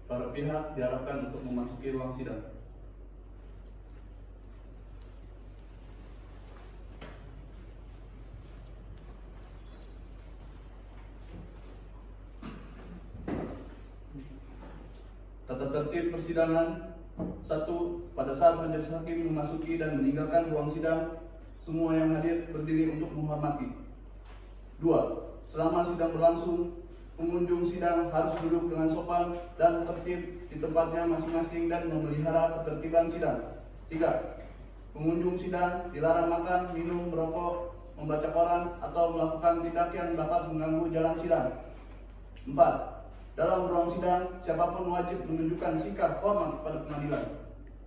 Para pihak diharapkan untuk memasuki ruang sidang. Tata tertib persidangan. 1. Pada saat majelis hakim memasuki dan meninggalkan ruang sidang, semua yang hadir berdiri untuk menghormati. 2. Selama sidang berlangsung, pengunjung sidang harus duduk dengan sopan dan tertib di tempatnya masing-masing dan memelihara ketertiban sidang. 3. Pengunjung sidang dilarang makan, minum, merokok, membaca koran, atau melakukan tindak yang dapat mengganggu jalan sidang. 4. Dalam ruang sidang, siapapun wajib menunjukkan sikap hormat pada pengadilan.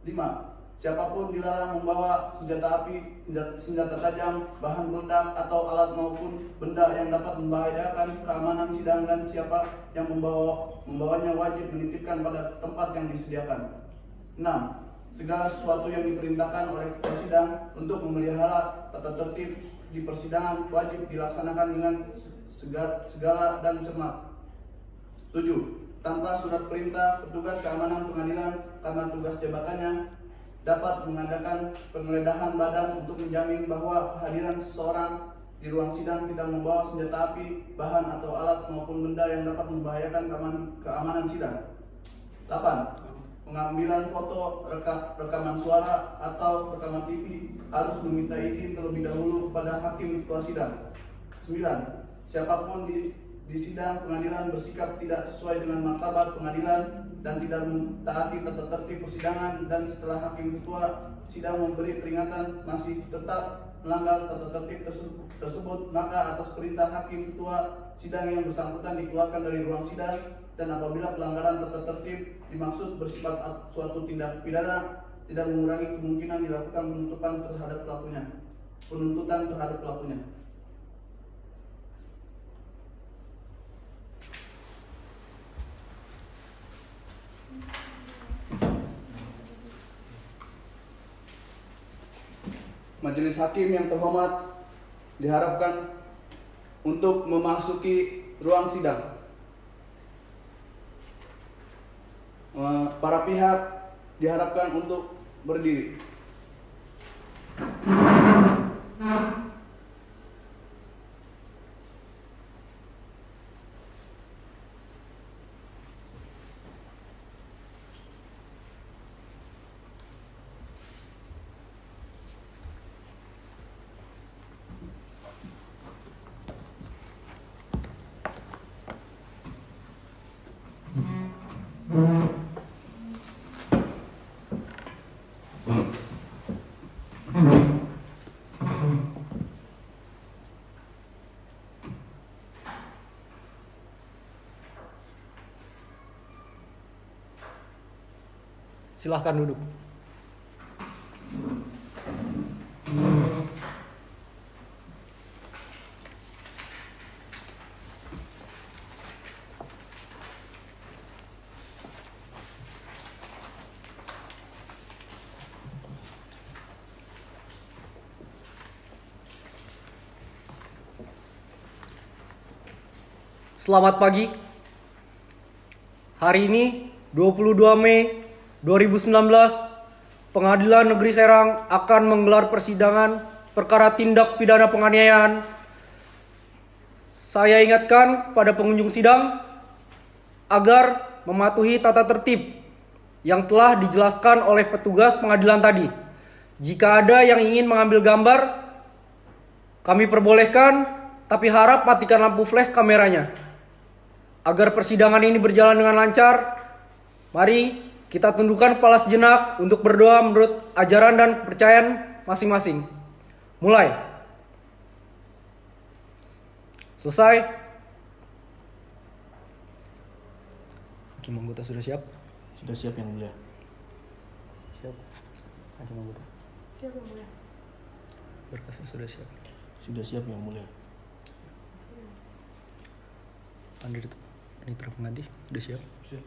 5. Siapapun dilarang membawa senjata api, senjata tajam, bahan peledak, atau alat maupun benda yang dapat membahayakan keamanan sidang, dan siapa yang membawanya wajib menitipkan pada tempat yang disediakan. 6. Segala sesuatu yang diperintahkan oleh ketua sidang untuk memelihara tata tertib di persidangan wajib dilaksanakan dengan segala dan cermat. 7. Tanpa surat perintah, petugas keamanan pengadilan karena tugas jabatannya dapat mengadakan penggeledahan badan untuk menjamin bahwa kehadiran seseorang di ruang sidang tidak membawa senjata api, bahan atau alat maupun benda yang dapat membahayakan keamanan sidang. 8. Pengambilan foto, rekaman suara, atau rekaman TV harus meminta izin terlebih dahulu kepada hakim ketua sidang. 9. Siapapun di sidang pengadilan bersikap tidak sesuai dengan martabat pengadilan dan tidak mentaati tata tertib persidangan, dan setelah hakim ketua sidang memberi peringatan masih tetap melanggar tata tertib tersebut, maka atas perintah hakim ketua sidang yang bersangkutan dikeluarkan dari ruang sidang. Dan apabila pelanggaran tata tertib dimaksud bersifat suatu tindak pidana, tidak mengurangi kemungkinan dilakukan penuntutan terhadap pelakunya. Majelis hakim yang terhormat diharapkan untuk memasuki ruang sidang. Para pihak diharapkan untuk berdiri. Silahkan duduk. Selamat pagi. Hari ini 22 Mei 2019, Pengadilan Negeri Serang akan menggelar persidangan perkara tindak pidana penganiayaan. Saya ingatkan pada pengunjung sidang agar mematuhi tata tertib yang telah dijelaskan oleh petugas pengadilan tadi. Jika ada yang ingin mengambil gambar, kami perbolehkan, tapi harap matikan lampu flash kameranya. Agar persidangan ini berjalan dengan lancar, mari kita tundukkan kepala sejenak untuk berdoa menurut ajaran dan kepercayaan masing-masing. Mulai. Selesai. Hakim anggota sudah siap? Sudah siap yang mulia. Siap. Hakim anggota. Siap yang mulia. Berkasnya sudah siap. Sudah siap yang mulia. Panitera pengganti sudah siap. Siap.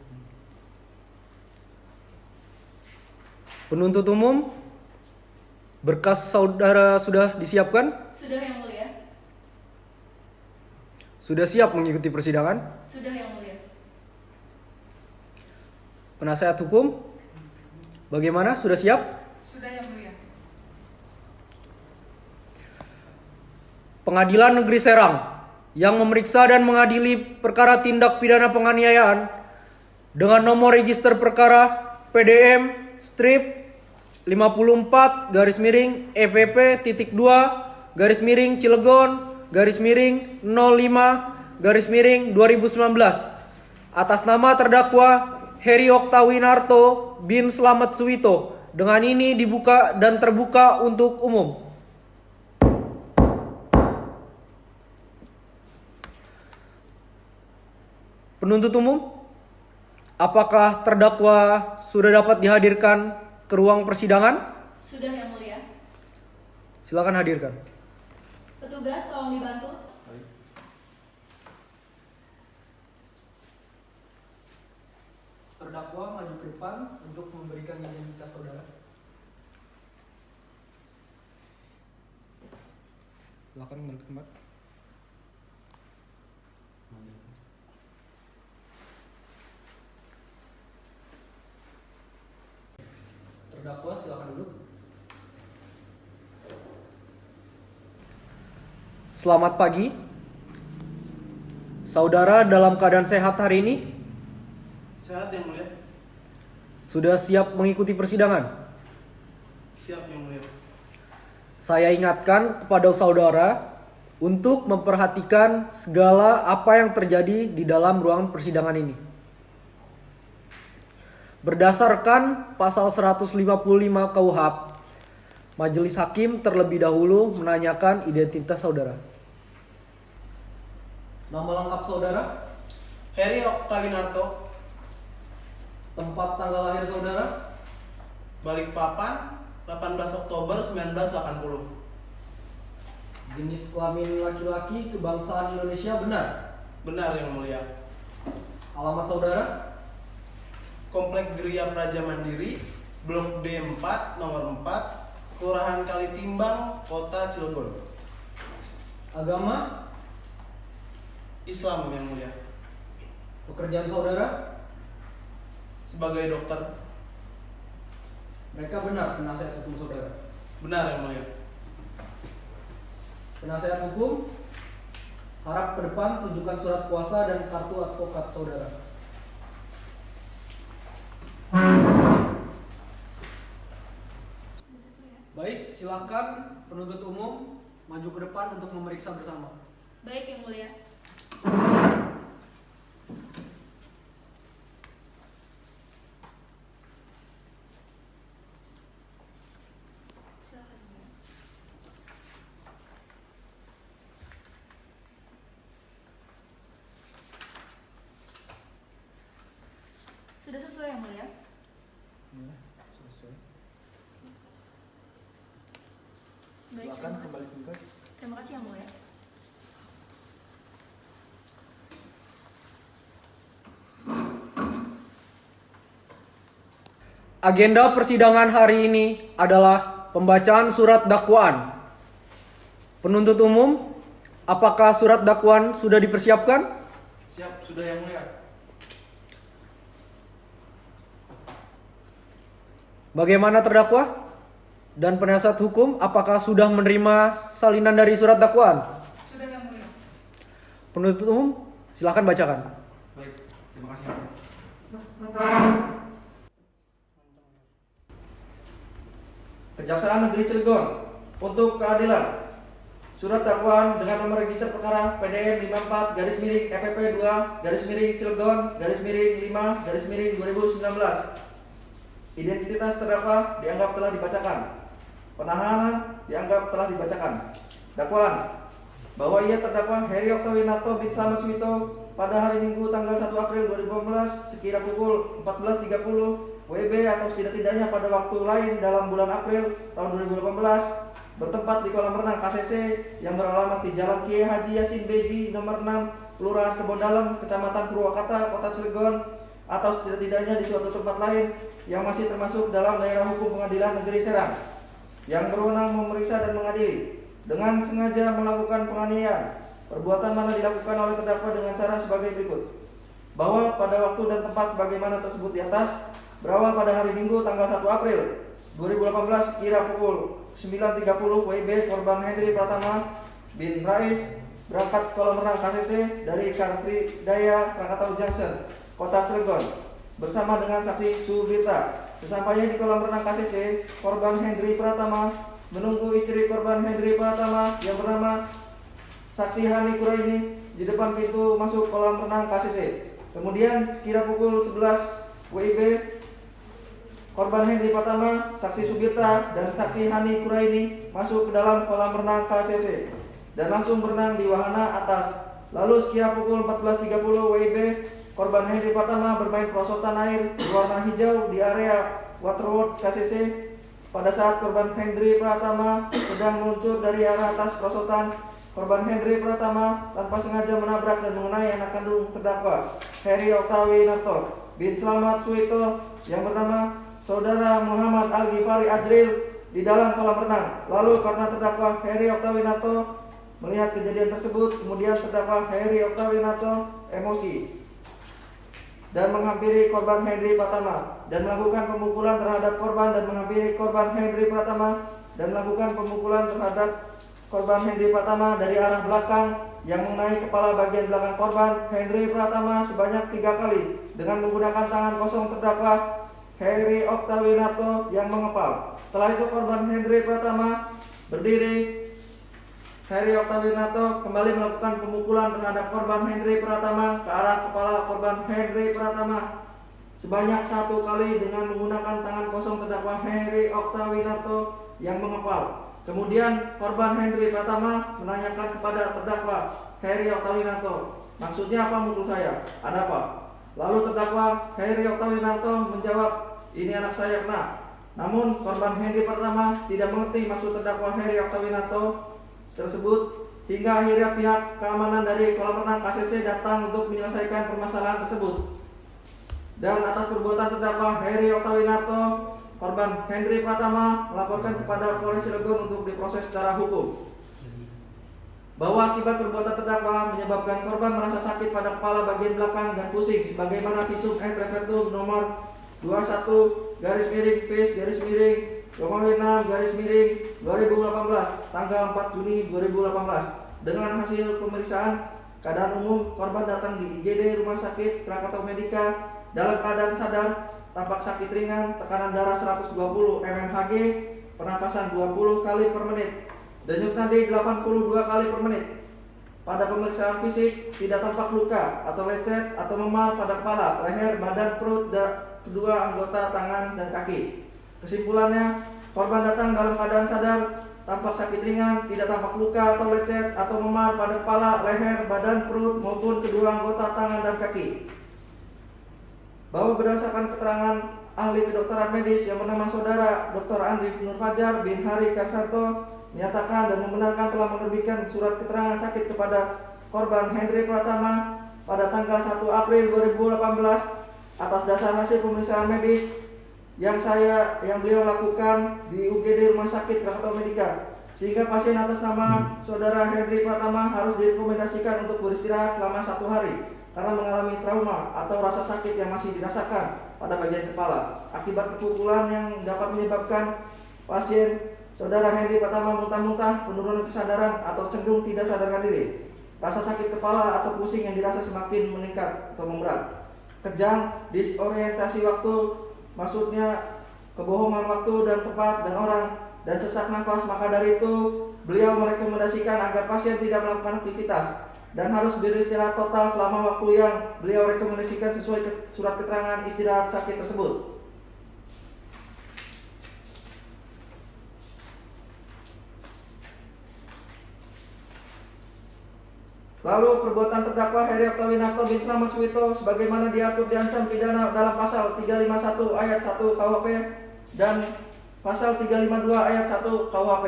Penuntut umum, berkas saudara sudah disiapkan? Sudah yang mulia. Sudah siap mengikuti persidangan? Sudah yang mulia. Penasehat hukum, bagaimana? Sudah siap? Sudah yang mulia. Pengadilan Negeri Serang yang memeriksa dan mengadili perkara tindak pidana penganiayaan dengan nomor register perkara PDM strip 54 garis miring EPP titik 2 garis miring Cilegon garis miring 05 garis miring 2019 atas nama terdakwa Heri Oktawinarto bin Slamet Suwito dengan ini dibuka dan terbuka untuk umum. Penuntut umum, apakah terdakwa sudah dapat dihadirkan ke ruang persidangan? Sudah yang mulia. Silakan hadirkan. Petugas tolong dibantu. Terdakwa maju ke depan untuk memberikan identitas saudara. Silakan kembali ke tempat. Terdakwa silakan duduk. Selamat pagi. Saudara dalam keadaan sehat hari ini? Sehat yang mulia. Sudah siap mengikuti persidangan? Siap yang mulia. Saya ingatkan kepada saudara untuk memperhatikan segala apa yang terjadi di dalam ruangan persidangan ini. Berdasarkan pasal 155 KUHP, Majelis Hakim terlebih dahulu menanyakan identitas saudara. Nama lengkap saudara, Heri Oktawinarto, tempat tanggal lahir saudara, Balikpapan, 18 Oktober 1980. jenis kelamin laki-laki, kebangsaan Indonesia, benar. Benar yang mulia. Alamat saudara, Komplek Geria Praja Mandiri, Blok D4, nomor 4, Kelurahan Kalitimbang, Kota Cilegon. agama, Islam yang mulia. pekerjaan saudara, Sebagai dokter. mereka benar penasehat hukum saudara. Benar yang mulia. Penasehat hukum, harap ke depan tunjukkan surat kuasa dan kartu advokat saudara. Baik, silakan penuntut umum maju ke depan untuk memeriksa bersama. Baik yang mulia. Silakan, Mulia. Sudah sesuai yang mulia. Baik, Silakan terima kembali kasih. ke tempat. Terima kasih yang mulia. Agenda persidangan hari ini adalah pembacaan surat dakwaan. Penuntut umum, apakah surat dakwaan sudah dipersiapkan? Siap, sudah yang mulia. Bagaimana terdakwa dan penasihat hukum, apakah sudah menerima salinan dari surat dakwaan? Sudah yang mulia. Penuntut umum, silakan bacakan. Baik, terima kasih. Kejaksaan Negeri Cilegon untuk keadilan. Surat dakwaan dengan nomor register perkara PDM 54 garis miring EPP 2 garis miring Cilegon garis miring 5 garis miring 2019. Identitas terdakwa dianggap telah dibacakan. Penahanan dianggap telah dibacakan. Dakwaan bahwa ia terdakwa Heri Oktawinarto bin Slamet Suwito pada hari Minggu tanggal 1 April 2015 sekira pukul 14.30 WB atau setidak-tidaknya pada waktu lain dalam bulan April tahun 2018 bertempat di kolam renang KCC yang beralamat di Jalan Kiai Haji Yasin Beji nomor 6 Kelurahan Kebon Dalem, Kecamatan Purwakarta, Kota Cilegon atau setidak-tidaknya di suatu tempat lain yang masih termasuk dalam daerah hukum Pengadilan Negeri Serang yang berwenang memeriksa dan mengadili dengan sengaja melakukan penganiayaan. Perbuatan mana dilakukan oleh terdakwa dengan cara sebagai berikut. bahwa pada waktu dan tempat sebagaimana tersebut di atas, berawal pada hari Minggu tanggal 1 April 2018 kira pukul 9.30 WIB, korban Hendri Pratama bin Rais berangkat kolam renang KCC dari Car Free Daya Krakatau Junction, Kota Cilegon bersama dengan saksi Subrita. Sesampainya di kolam renang KCC, korban Hendri Pratama menunggu istri korban Hendri Pratama yang bernama saksi Hani Kuraini di depan pintu masuk kolam renang KCC. Kemudian sekira pukul 11 WIB, korban Hendri Pratama, saksi Subirta, dan saksi Hani Kuraini masuk ke dalam kolam renang KCC dan langsung berenang di wahana atas. Lalu sekira pukul 14.30 WIB, korban Hendri Pratama bermain perosotan air berwarna hijau di area Waterworld KCC. Pada saat korban Hendri Pratama sedang meluncur dari arah atas perosotan, korban Hendri Pratama tanpa sengaja menabrak dan mengenai anak kandung terdakwa Heri Oktawinarto bin Slamet Suwito yang bernama Saudara Muhammad Al-Ghifari Ajril di dalam kolam renang. Lalu karena terdakwa Heri Oktawinarto melihat kejadian tersebut, kemudian terdakwa Heri Oktawinarto emosi dan menghampiri korban Hendri Pratama dan melakukan pemukulan terhadap korban dan menghampiri korban Hendri Pratama dan melakukan pemukulan terhadap korban Hendri Pratama dari arah belakang yang mengenai kepala bagian belakang korban Hendri Pratama sebanyak 3 kali dengan menggunakan tangan kosong terdakwa Heri Oktawinarto yang mengepal. Setelah itu korban Hendri Pratama berdiri. Heri Oktawinarto kembali melakukan pemukulan terhadap korban Hendri Pratama ke arah kepala korban Hendri Pratama sebanyak 1 kali dengan menggunakan tangan kosong terdakwa Heri Oktawinarto yang mengepal. Kemudian korban Hendri Pratama menanyakan kepada terdakwa Heri Oktawinarto, "Maksudnya apa mukul saya? Ada apa?" Lalu terdakwa Heri Oktawinarto menjawab, "Ini anak saya kena." Namun korban Hendri Pratama tidak mengerti maksud terdakwa Heri Oktawinarto tersebut hingga akhirnya pihak keamanan dari kolam renang KCC datang untuk menyelesaikan permasalahan tersebut. Dan atas perbuatan terdakwa Heri Oktawinarto, korban Hendri Pratama melaporkan kepada Polres Cilegon untuk diproses secara hukum. Bahwa akibat perbuatan terdakwa menyebabkan korban merasa sakit pada kepala bagian belakang dan pusing sebagaimana visum et repertum nomor 21-Romawi 6-2018 tanggal 4 Juni 2018. Dengan hasil pemeriksaan keadaan umum, korban datang di IGD Rumah Sakit Krakatau Medika dalam keadaan sadar, tampak sakit ringan, tekanan darah 120 mmHg, pernafasan 20 kali per menit, denyut nadi 82 kali per menit. Pada pemeriksaan fisik tidak tampak luka atau lecet atau memar pada kepala, leher, badan, perut, dan kedua anggota tangan dan kaki. Kesimpulannya, korban datang dalam keadaan sadar, tampak sakit ringan, tidak tampak luka atau lecet atau memar pada kepala, leher, badan, perut maupun kedua anggota tangan dan kaki. Bahwa berdasarkan keterangan ahli kedokteran medis yang bernama Saudara Dr. Andri Nur Fajar bin Hari Karsanto menyatakan dan membenarkan telah menerbitkan surat keterangan sakit kepada korban Hendri Pratama pada tanggal 1 April 2018 atas dasar hasil pemeriksaan medis yang beliau lakukan di UGD Rumah Sakit Krakatau Medika, sehingga pasien atas nama Saudara Hendri Pratama harus direkomendasikan untuk beristirahat selama 1 hari karena mengalami trauma atau rasa sakit yang masih dirasakan pada bagian kepala akibat kepukulan yang dapat menyebabkan pasien Saudara Hendri Pratama muntah-muntah, penurunan kesadaran atau cenderung tidak sadarkan diri, rasa sakit kepala atau pusing yang dirasa semakin meningkat atau memberat, kejang, disorientasi waktu, maksudnya kebohongan waktu dan tempat dan orang, dan sesak nafas. Maka dari itu beliau merekomendasikan agar pasien tidak melakukan aktivitas dan harus beristirahat total selama waktu yang beliau rekomendasikan sesuai surat keterangan istirahat sakit tersebut. Lalu perbuatan terdakwa Heri Oktawinarto bin Slamet Suwito sebagaimana diatur diancam pidana dalam pasal 351 ayat 1 KUHP dan pasal 352 ayat 1 KUHP.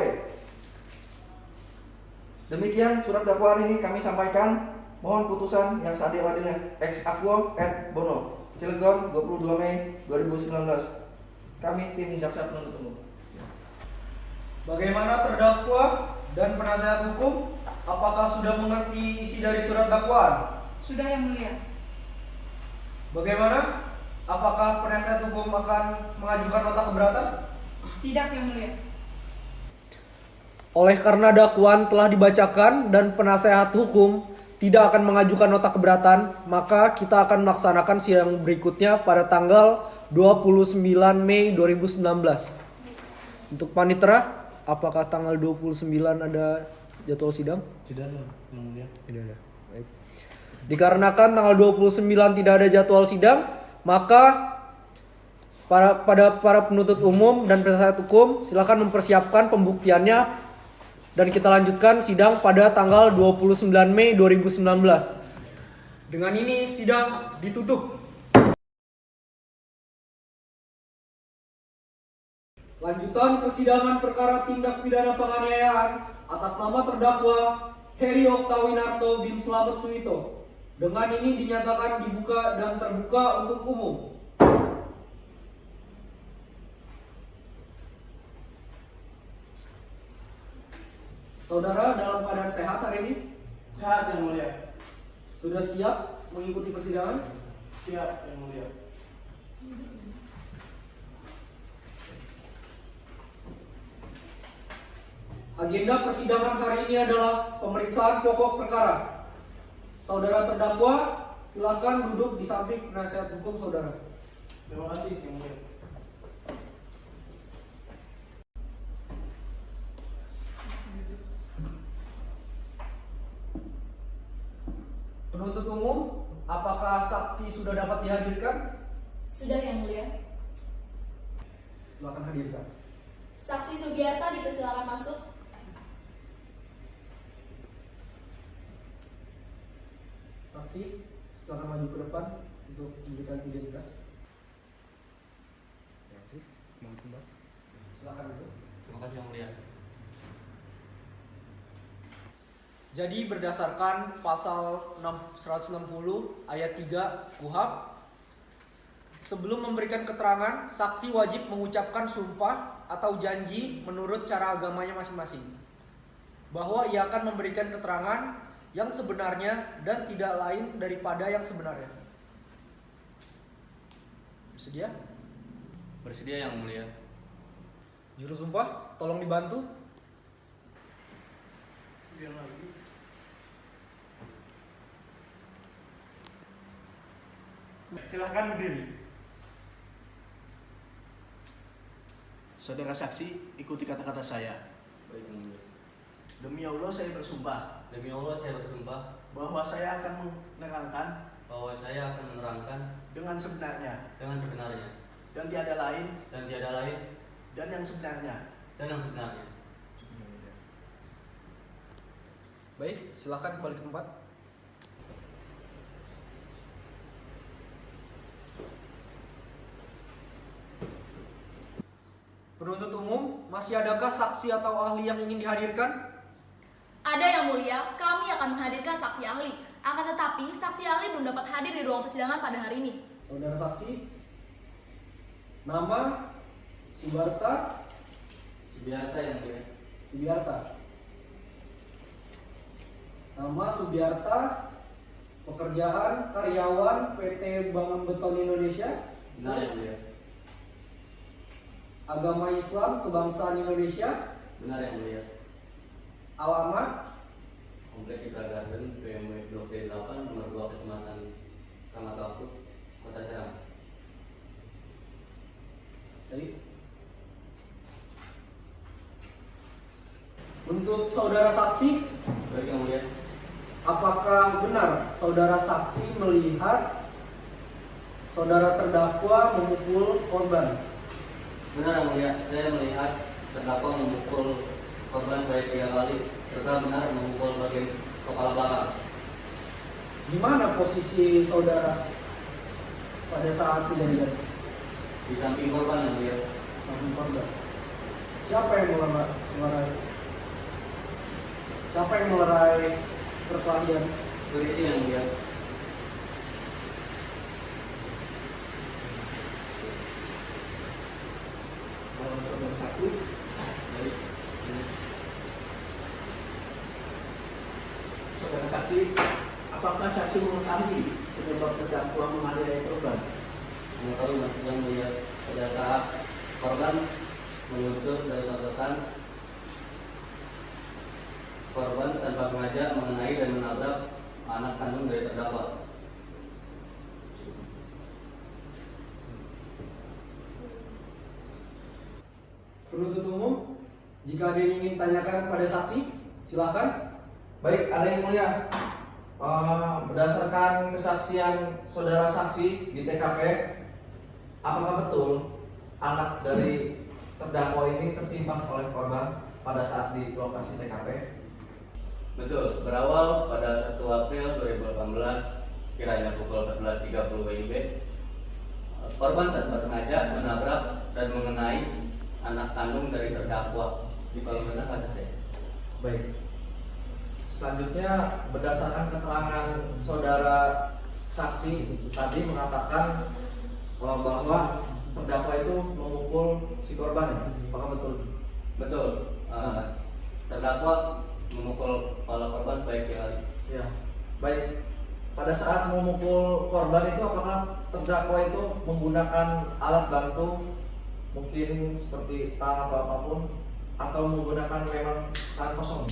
Demikian surat dakwaan ini kami sampaikan. Mohon putusan yang seadil-adilnya. Ex aequo et bono. Cilegon 22 Mei 2019. Kami tim jaksa penuntut umum. Bagaimana terdakwa dan penasehat hukum? Apakah sudah mengerti isi dari surat dakwaan? Sudah yang mulia. Bagaimana? Apakah penasihat hukum akan mengajukan nota keberatan? Tidak, Yang Mulia. Oleh karena dakwaan telah dibacakan dan penasehat hukum tidak akan mengajukan nota keberatan, maka kita akan melaksanakan sidang berikutnya pada tanggal 29 Mei 2019. Untuk panitera, apakah tanggal 29 ada jadwal sidang? Tidak ada, Yang Mulia. Tidak ada. Baik. Dikarenakan tanggal 29 tidak ada jadwal sidang, maka para penuntut umum dan penasihat hukum silakan mempersiapkan pembuktiannya dan kita lanjutkan sidang pada tanggal 29 Mei 2019. Dengan ini sidang ditutup. Lanjutan persidangan perkara tindak pidana penganiayaan atas nama terdakwa Heri Oktawinarto bin Slamet Suwito. Dengan ini dinyatakan dibuka dan terbuka untuk umum. Saudara dalam keadaan sehat hari ini? Sehat, Yang Mulia. Sudah siap mengikuti persidangan? Siap, Yang Mulia. Agenda persidangan hari ini adalah pemeriksaan pokok perkara. Saudara terdakwa, silakan duduk di samping penasihat hukum saudara. Terima kasih, Yang Mulia. Penuntut umum, apakah saksi sudah dapat dihadirkan? Sudah, Yang Mulia. Silakan hadirkan. Saksi Sugiarta dipersilakan masuk. Saksi, silakan maju ke depan untuk memberikan identitas. Silakan duduk. Terima kasih Yang Mulia. Jadi berdasarkan pasal 160 ayat 3 KUHP, sebelum memberikan keterangan, saksi wajib mengucapkan sumpah atau janji menurut cara agamanya masing-masing, bahwa ia akan memberikan keterangan yang sebenarnya dan tidak lain daripada yang sebenarnya. Bersedia? Bersedia Yang Mulia. Juru sumpah, tolong dibantu. Silahkan berdiri. Saudara saksi, ikuti kata-kata saya. Baik Yang Mulia. Demi Allah saya bersumpah Demi Allah saya bersumpah bahwa saya akan menerangkan bahwa saya akan menerangkan dengan sebenarnya dengan sebenarnya dan tiada lain dan yang sebenarnya. yang sebenarnya. Baik, silakan kembali ke tempat. Penuntut umum, masih adakah saksi atau ahli yang ingin dihadirkan? Ada Yang Mulia, kami akan menghadirkan saksi ahli. Akan tetapi, saksi ahli belum dapat hadir di ruang persidangan pada hari ini. Saudara saksi, nama Subarta Subiarta Yang Mulia. Subiarta. Nama Subiarta, pekerjaan karyawan PT Bangun Beton Indonesia, Benar Yang Mulia. agama Islam, kebangsaan Indonesia, Benar Yang Mulia. alamat, Komplek Citra Garden, BMW Blok D8, nomor 2, Kecamatan Kamataput, Kota Serang. Baik. Untuk saudara saksi, Baik Yang Mulia. apakah benar saudara saksi melihat saudara terdakwa memukul korban? Benar Yang Mulia. Saya melihat terdakwa memukul korban baik 3 kali serta benar memukul bagian kepala belakang. Di mana posisi saudara pada saat kejadian? Di samping korban Yang Mulia. Samping korban. Siapa yang melerai? Siapa yang melerai perkelahian? Security Yang Mulia. Saudara saksi, Baik. saudara saksi, apakah saksi mengetahui penyebab terdakwa menganiaya korban? Mengetahui yang mulia, pada saat korban meluncur dari tontokan, korban tanpa sengaja mengenai dan menabrak anak kandung dari terdakwa. Penuntut umum, jika ada yang ingin tanyakan pada saksi, silakan. Baik, ada yang mulia. Berdasarkan kesaksian saudara saksi di TKP, apakah betul anak dari terdakwa ini tertimpa oleh korban pada saat di lokasi TKP? Betul, berawal pada 1 April 2018, kiranya pukul 14.30 WIB, korban tanpa sengaja menabrak dan mengenai anak kandung dari terdakwa di kolong tengah kaca saya. Baik. Selanjutnya, berdasarkan keterangan saudara saksi tadi mengatakan bahwa terdakwa itu memukul si korban, ya? Apakah betul? Betul, terdakwa memukul kepala korban sebaik kali. Ya. Baik. Pada saat memukul korban itu apakah terdakwa itu menggunakan alat bantu, mungkin seperti tang atau apapun, atau menggunakan memang tangan kosong?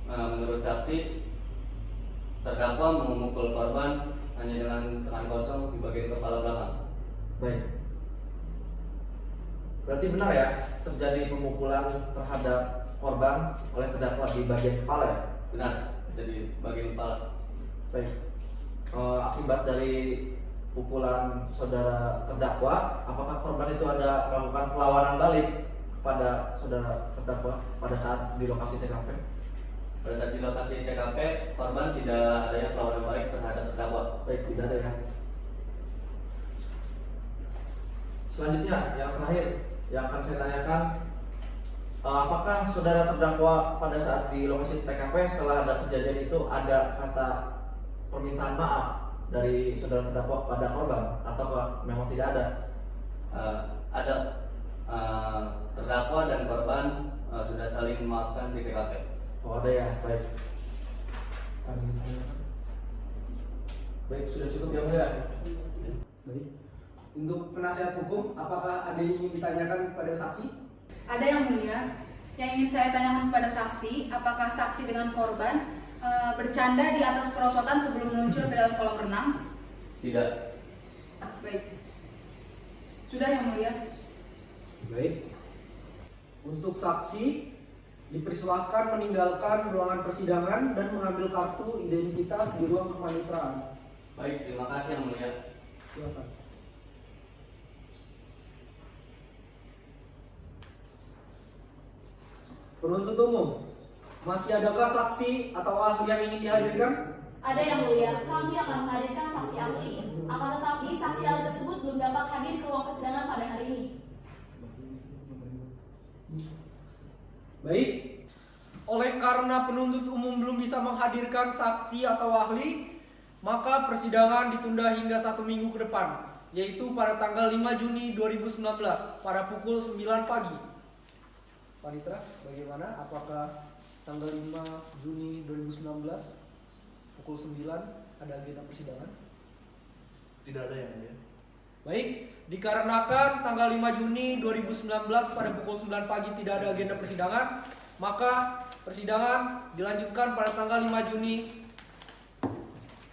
Menurut saksi, terdakwa memukul korban hanya dengan tangan kosong di bagian kepala belakang. Baik. Berarti benar ya terjadi pemukulan terhadap korban oleh terdakwa di bagian kepala ya? Benar, jadi bagian kepala. Baik. Akibat dari pukulan saudara terdakwa, apakah korban itu ada melakukan perlawanan balik kepada saudara terdakwa pada saat di lokasi TKP? Pada saat di lokasi TKP, korban tidak adanya perlawanan balik terhadap terdakwa. Baik, tidak ada ya. Selanjutnya, yang terakhir yang akan saya tanyakan, apakah saudara terdakwa pada saat di lokasi TKP setelah ada kejadian itu ada kata permintaan maaf dari saudara terdakwa kepada korban, atau memang tidak ada? Ada terdakwa dan korban sudah saling memaafkan di TKP. Oh, ada ya, baik. Baik, sudah cukup ya mulia. Baik. Untuk penasihat hukum, apakah ada yang ingin ditanyakan kepada saksi? Ada yang mulia. Yang ingin saya tanyakan kepada saksi, apakah saksi dengan korban bercanda di atas perosotan sebelum meluncur ke dalam kolam renang? Tidak. Baik. Sudah yang mulia. Baik. Untuk saksi, dipersilahkan meninggalkan ruangan persidangan dan mengambil kartu identitas di ruang kepanitraan. Baik, terima kasih yang mulia. Silakan. Penuntut umum, masih adakah saksi atau ahli yang ingin dihadirkan? Ada yang mulia, kami akan menghadirkan saksi ahli. Akan tetapi saksi ahli tersebut belum dapat hadir ke ruang persidangan pada hari ini. Baik. Oleh karena penuntut umum belum bisa menghadirkan saksi atau ahli, maka persidangan ditunda hingga 1 minggu ke depan, yaitu pada tanggal 5 Juni 2019 pada pukul 9 pagi. Panitra, bagaimana? Apakah tanggal 5 Juni 2019 pukul 9 ada agenda persidangan? Tidak ada yang mulia. Baik, dikarenakan tanggal 5 Juni 2019 pada pukul 9 pagi tidak ada agenda persidangan, maka persidangan dilanjutkan pada tanggal 5 Juni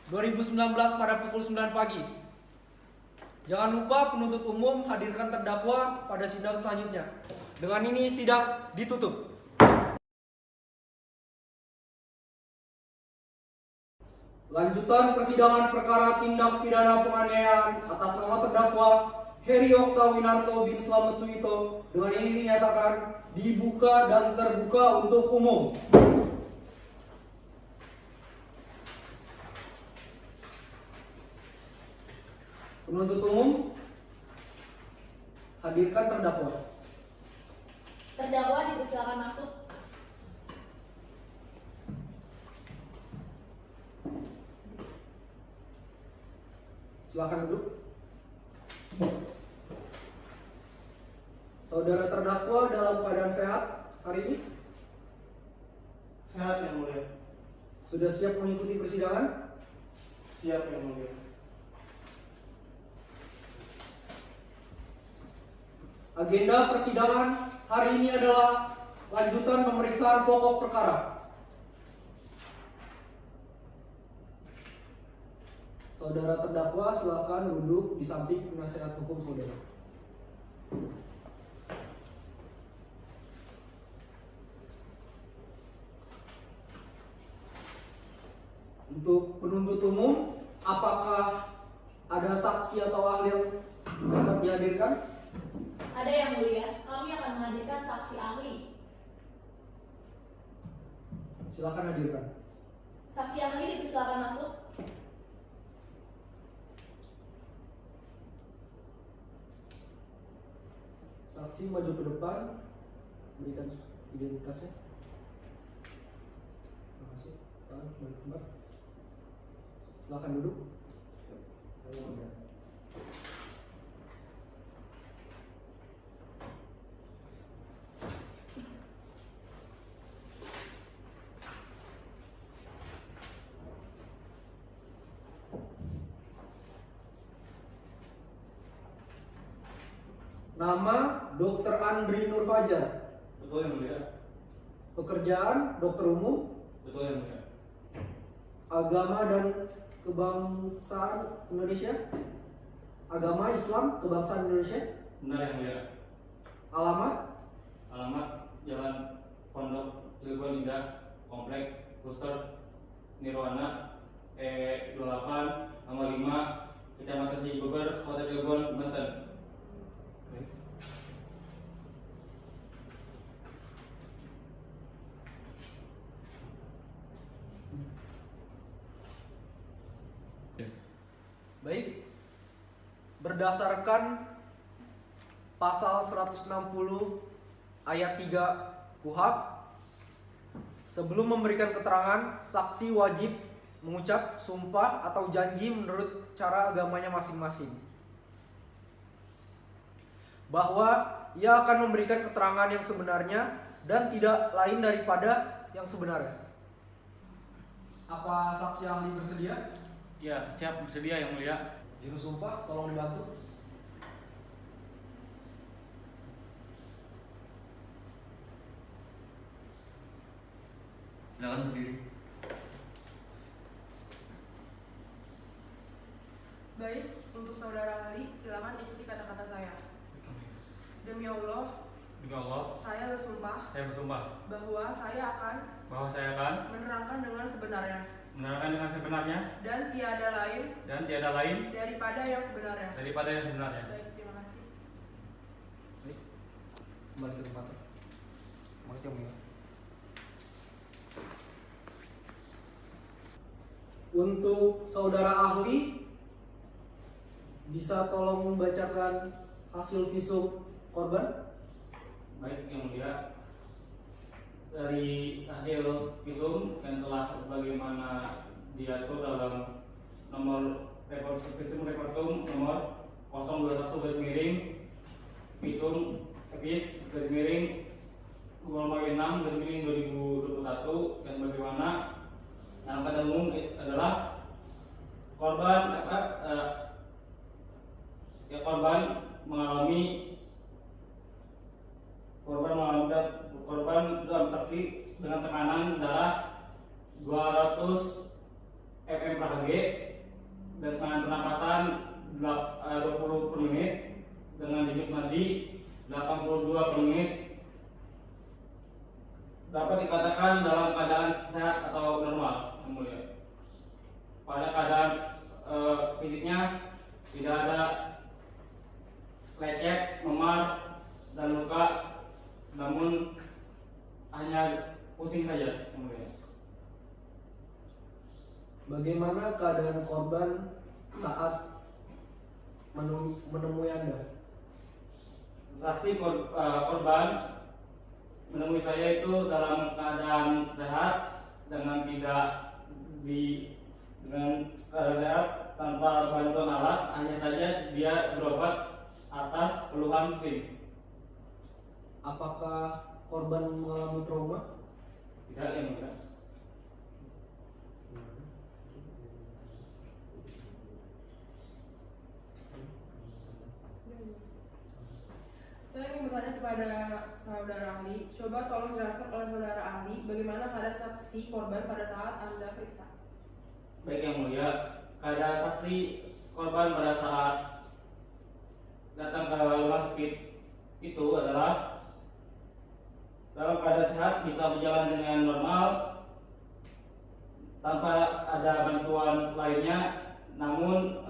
2019 pada pukul 9 pagi. Jangan lupa penuntut umum hadirkan terdakwa pada sidang selanjutnya. Dengan ini sidang ditutup. Lanjutan persidangan perkara tindak pidana penganiayaan atas nama terdakwa Heri Oktawinarto bin Slamet Suwito dengan ini dinyatakan dibuka dan terbuka untuk umum. Penuntut umum, hadirkan terdakwa. Terdakwa dipersilakan masuk. Silakan duduk. Saudara terdakwa dalam keadaan sehat hari ini? Sehat yang mulia. Sudah siap mengikuti persidangan? Siap yang mulia. Agenda persidangan hari ini adalah lanjutan pemeriksaan pokok perkara. Saudara terdakwa silakan duduk di samping penasihat hukum saudara. Untuk penuntut umum, apakah ada saksi atau ahli yang dapat dihadirkan? Ada yang mulia, kami akan menghadirkan saksi ahli. Silakan hadirkan. Saksi ahli dipersilakan masuk. Saksi maju ke depan, berikan identitasnya. Terima kasih. Balik kembali. Silakan duduk. Nama Dr. Andri Nur Fajar. Betul yang mulia. Pekerjaan dokter umum. Betul yang mulia. Agama dan kebangsaan Indonesia. Agama Islam kebangsaan Indonesia. Benar yang mulia. Alamat. Alamat Jalan Pondok Cilegon Indah, Komplek Buster Nirwana E28 nomor 5 Kecamatan Cibeber, Kota Cilegon, Banten. Baik. Berdasarkan pasal 160 ayat 3 KUHP, sebelum memberikan keterangan, saksi wajib mengucap sumpah atau janji menurut cara agamanya masing-masing bahwa ia akan memberikan keterangan yang sebenarnya dan tidak lain daripada yang sebenarnya. Apa saksi ahli bersedia? Ya, siap bersedia yang mulia. Juru sumpah, tolong dibantu. Silakan berdiri. Baik, untuk saudara ahli, silakan ikuti kata-kata saya. Demi Allah, saya bersumpah bahwa saya akan menerangkan dengan sebenarnya dan tiada lain daripada yang sebenarnya. Baik, terima kasih. Baik. Kembali ke tempat. Makasih Om. Untuk saudara ahli, bisa tolong membacakan hasil visum korban? Baik yang mulia. Dari hasil visum yang telah bagaimana diatur dalam nomor visum rekortum nomor 021 garis miring visum epis garis miring 6 garis miring 2021 yang bagaimana dalam keadaan umum adalah korban mengalami dalam taksi dengan tekanan darah 200 mm per Hg dan dengan pernapasan 20 per menit dengan denyut nadi 82 per menit, dapat dikatakan dalam keadaan sehat atau normal yang mulia. Pada keadaan fisiknya tidak ada lecet, memar dan luka, namun hanya pusing saja yang mulia. Bagaimana keadaan korban saat menemui Anda? Saksi korban menemui saya itu dalam keadaan sehat dengan keadaan sehat tanpa bantuan alat, hanya saja dia berobat atas keluhan pusing. Apakah korban mengalami trauma? Tidak yang mulia. bertanya kepada saudara ahli. Coba tolong jelaskan oleh saudara ahli bagaimana keadaan saksi korban pada saat Anda periksa. Baik Yang Mulia, keadaan saksi korban pada saat datang ke rumah sakit itu adalah dalam keadaan sehat, bisa berjalan dengan normal tanpa ada bantuan lainnya. Namun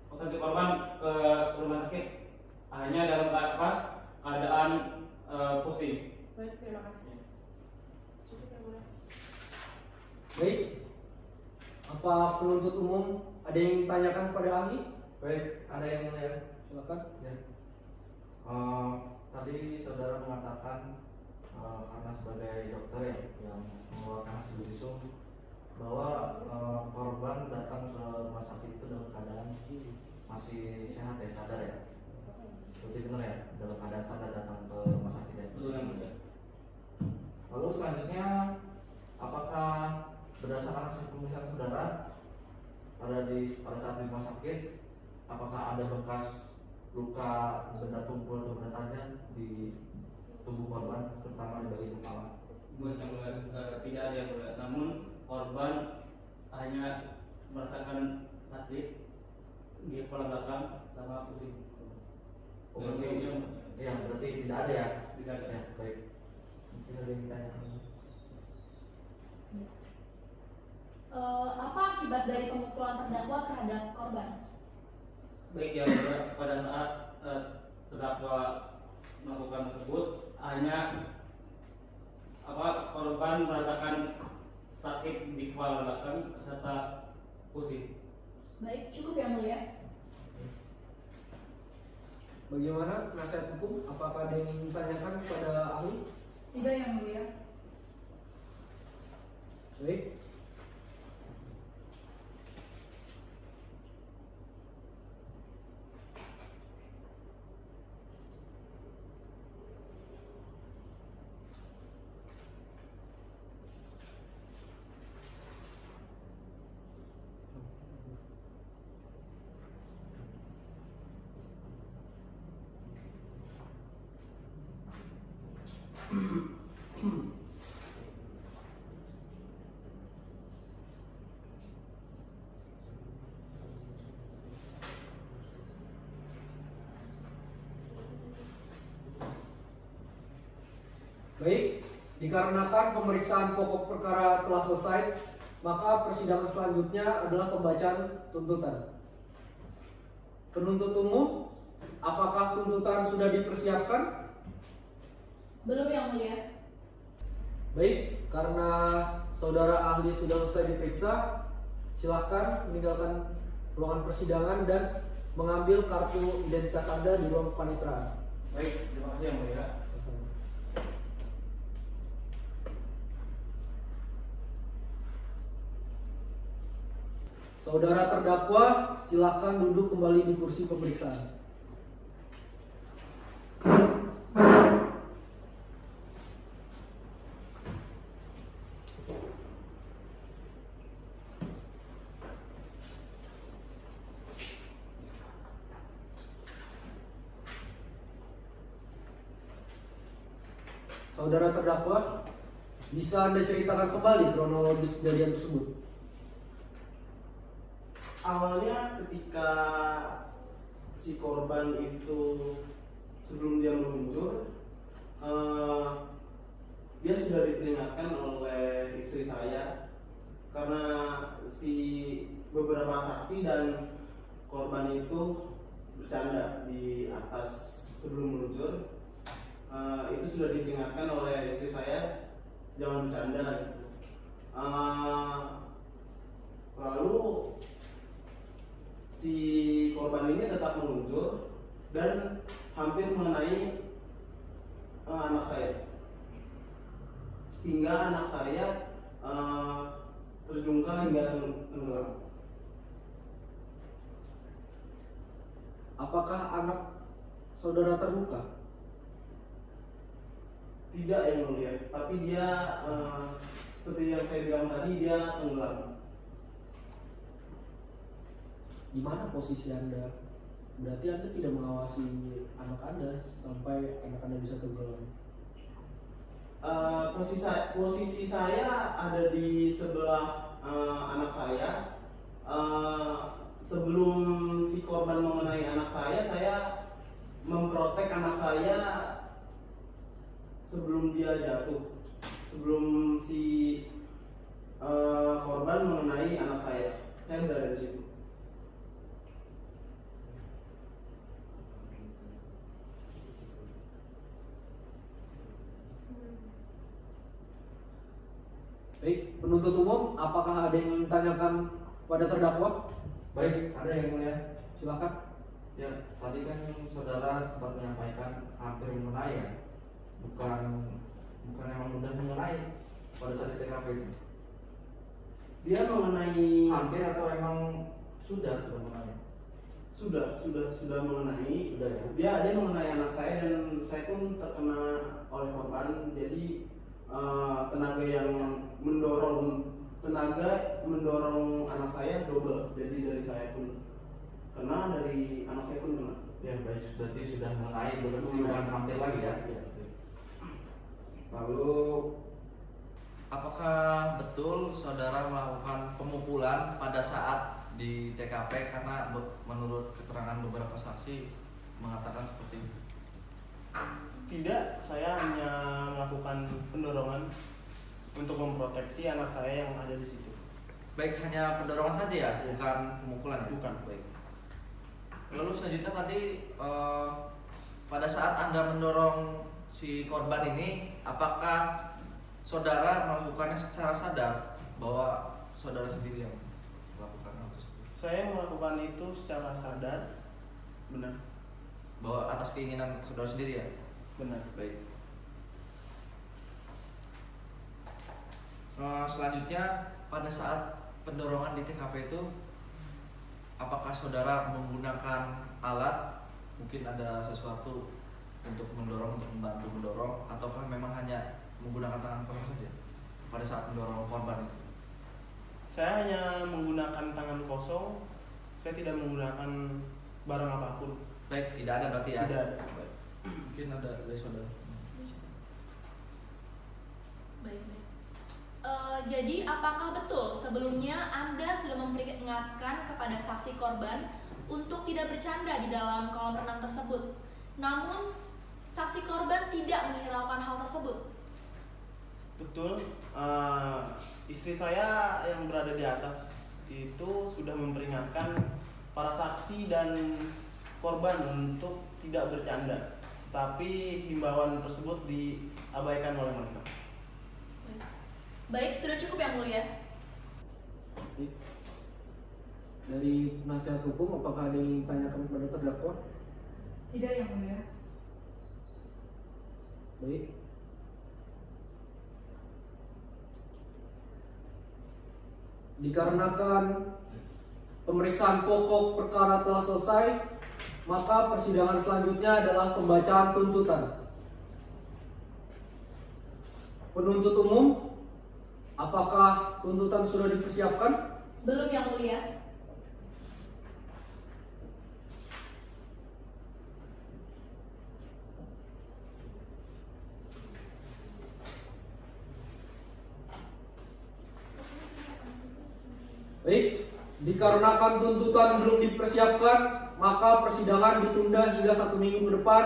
posisi korban ke rumah sakit hanya dalam keadaan pusing. Baik, terima kasih. Cukup Yang Mulia. Baik. Apa penuntut umum ada yang ditanyakan pada ahli? Baik, ada yang mulia. Silakan. Ya. Tadi saudara mengatakan karena sebagai dokter ya yang mengeluarkan hasil visum bahwa korban datang ke rumah sakit itu dalam keadaan masih sehat ya, sadar ya. Berarti benar ya, dalam keadaan sadar datang ke rumah sakit ya. Betul Yang Mulia. Lalu selanjutnya, apakah berdasarkan hasil pemeriksaan saudara pada saat di rumah sakit, apakah ada bekas luka benda tumpul atau benda tajam di tubuh korban, terutama di bagian kepala? Tidak ada Yang Mulia. Namun korban hanya merasakan sakit di kepala belakang sama pusing. Oh, berarti tidak ada ya? Tidak ada. Ya, baik. Mungkin ada yang ditanyakan. Apa akibat dari pemukulan terdakwa terhadap korban? Baik Yang Mulia, pada saat terdakwa melakukan tersebut hanya korban merasakan sakit di kepala belakang serta pusing. Baik, cukup Yang Mulia. Bagaimana penasihat hukum? Apakah ada yang ingin ditanyakan kepada ahli? Tidak Yang Mulia. Baik. Baik, dikarenakan pemeriksaan pokok perkara telah selesai, maka persidangan selanjutnya adalah pembacaan tuntutan. Penuntut umum, apakah tuntutan sudah dipersiapkan? Belum Yang Mulia. Baik, karena saudara ahli sudah selesai diperiksa, silakan meninggalkan ruangan persidangan dan mengambil kartu identitas Anda di ruang paniteraan. Baik, terima kasih Yang Mulia. Saudara terdakwa, silakan duduk kembali di kursi pemeriksaan. Saudara terdakwa, bisa Anda ceritakan kembali kronologis kejadian tersebut? Awalnya ketika si korban itu sebelum dia meluncur, dia sudah diperingatkan oleh istri saya karena si beberapa saksi dan korban itu bercanda di atas sebelum meluncur. Itu sudah diperingatkan oleh istri saya jangan bercanda gitu. Lalu si korban ini tetap meluncur dan hampir mengenai anak saya, hingga anak saya terjungkal hingga tenggelam. Apakah anak saudara terluka? Tidak Yang Mulia, tapi dia seperti yang saya bilang tadi, dia tenggelam. Di mana posisi Anda Berarti Anda tidak mengawasi anak Anda sampai anak Anda bisa tenggelam. Posisi saya ada di sebelah anak saya. Sebelum si korban mengenai anak saya memprotek anak saya sebelum dia jatuh, sebelum si korban mengenai anak saya berada di situ. Baik, penuntut umum, apakah ada yang ingin ditanyakan pada terdakwa? Baik, ada yang mulia. Silakan. Ya, tadi kan saudara sempat menyampaikan hampir mengenai ya, bukan emang mudah mengenai pada saat di TKP itu. Dia mengenai Hampir atau emang sudah mengenai? sudah mengenai. Sudah ya. Dia mengenai anak saya dan saya pun terkena oleh korban. Jadi tenaga mendorong anak saya double. Jadi dari saya pun kena, dari anak saya pun kena. Ya baik, berarti sudah mengenai, bukan hampir lagi ya. Lalu apakah betul saudara melakukan pemukulan pada saat di TKP karena menurut keterangan beberapa saksi mengatakan seperti itu? Tidak, saya hanya melakukan pendorongan untuk memproteksi anak saya yang ada di situ. Baik, hanya pendorongan saja ya, Ya. bukan pemukulan ya? Bukan. Baik. Lalu selanjutnya tadi pada saat Anda mendorong si korban ini, apakah saudara melakukannya secara sadar bahwa saudara sendiri yang melakukan hal tersebut? Saya melakukan itu secara sadar, benar. Bahwa atas keinginan saudara sendiri ya? Benar. Baik. Selanjutnya pada saat pendorongan di TKP itu, apakah saudara menggunakan alat? Mungkin ada sesuatu untuk mendorong, untuk membantu mendorong, ataukah memang hanya menggunakan tangan kosong saja pada saat mendorong korban itu? Saya hanya menggunakan tangan kosong. Saya tidak menggunakan barang apapun. Baik, tidak ada berarti ya? Tidak ada. Baik. Mungkin ada dari saudara. Baik. Jadi apakah betul sebelumnya Anda sudah memperingatkan kepada saksi korban untuk tidak bercanda di dalam kolam renang tersebut? Namun saksi korban tidak menghiraukan hal tersebut. Betul. Istri saya yang berada di atas itu sudah memperingatkan para saksi dan korban untuk tidak bercanda, tapi himbauan tersebut diabaikan oleh mereka. Baik, sudah cukup yang mulia. Dari penasihat hukum, apakah ada yang ditanyakan kepada terdakwa? Tidak yang mulia. Baik. Dikarenakan pemeriksaan pokok perkara telah selesai, maka persidangan selanjutnya adalah pembacaan tuntutan. Penuntut umum, apakah tuntutan sudah dipersiapkan? Belum yang mulia. Baik, dikarenakan tuntutan belum dipersiapkan, maka persidangan ditunda hingga 1 minggu ke depan,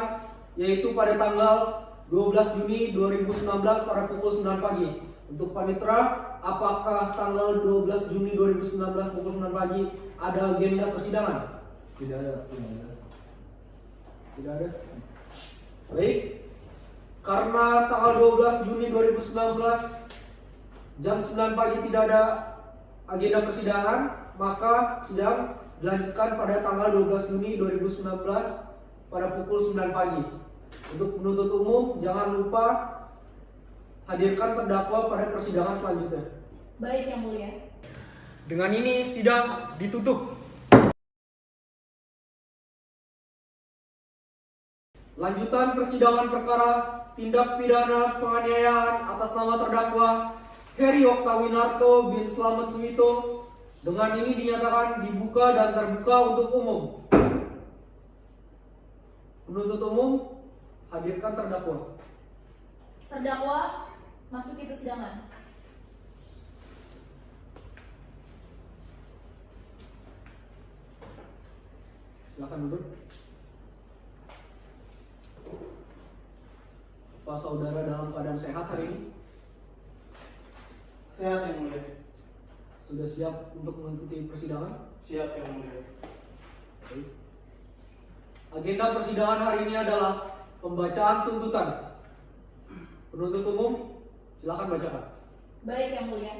yaitu pada tanggal 12 Juni 2019 pada pukul 9 pagi. Untuk panitera, apakah tanggal 12 Juni 2019 pukul 9 pagi ada agenda persidangan? tidak ada. Tidak ada. Baik, karena tanggal 12 Juni 2019 jam 9 pagi tidak ada agenda persidangan, maka sidang dilanjutkan pada tanggal 12 Juni 2019 pada pukul 9 pagi. Untuk penuntut umum, jangan lupa hadirkan terdakwa pada persidangan selanjutnya. Baik yang mulia. Dengan ini sidang ditutup. Lanjutan persidangan perkara tindak pidana penganiayaan atas nama terdakwa Heri Oktawinarto bin Slamet Sumito dengan ini dinyatakan dibuka dan terbuka untuk umum. Penuntut umum, hadirkan terdakwa. Terdakwa, masuki persidangan. Silakan duduk. Apa saudara dalam keadaan sehat hari ini? Sehat yang mulia. Sudah siap untuk mengikuti persidangan? Siap yang mulia. Baik. Agenda persidangan hari ini adalah pembacaan tuntutan. Penuntut umum, silakan bacakan. Baik yang mulia.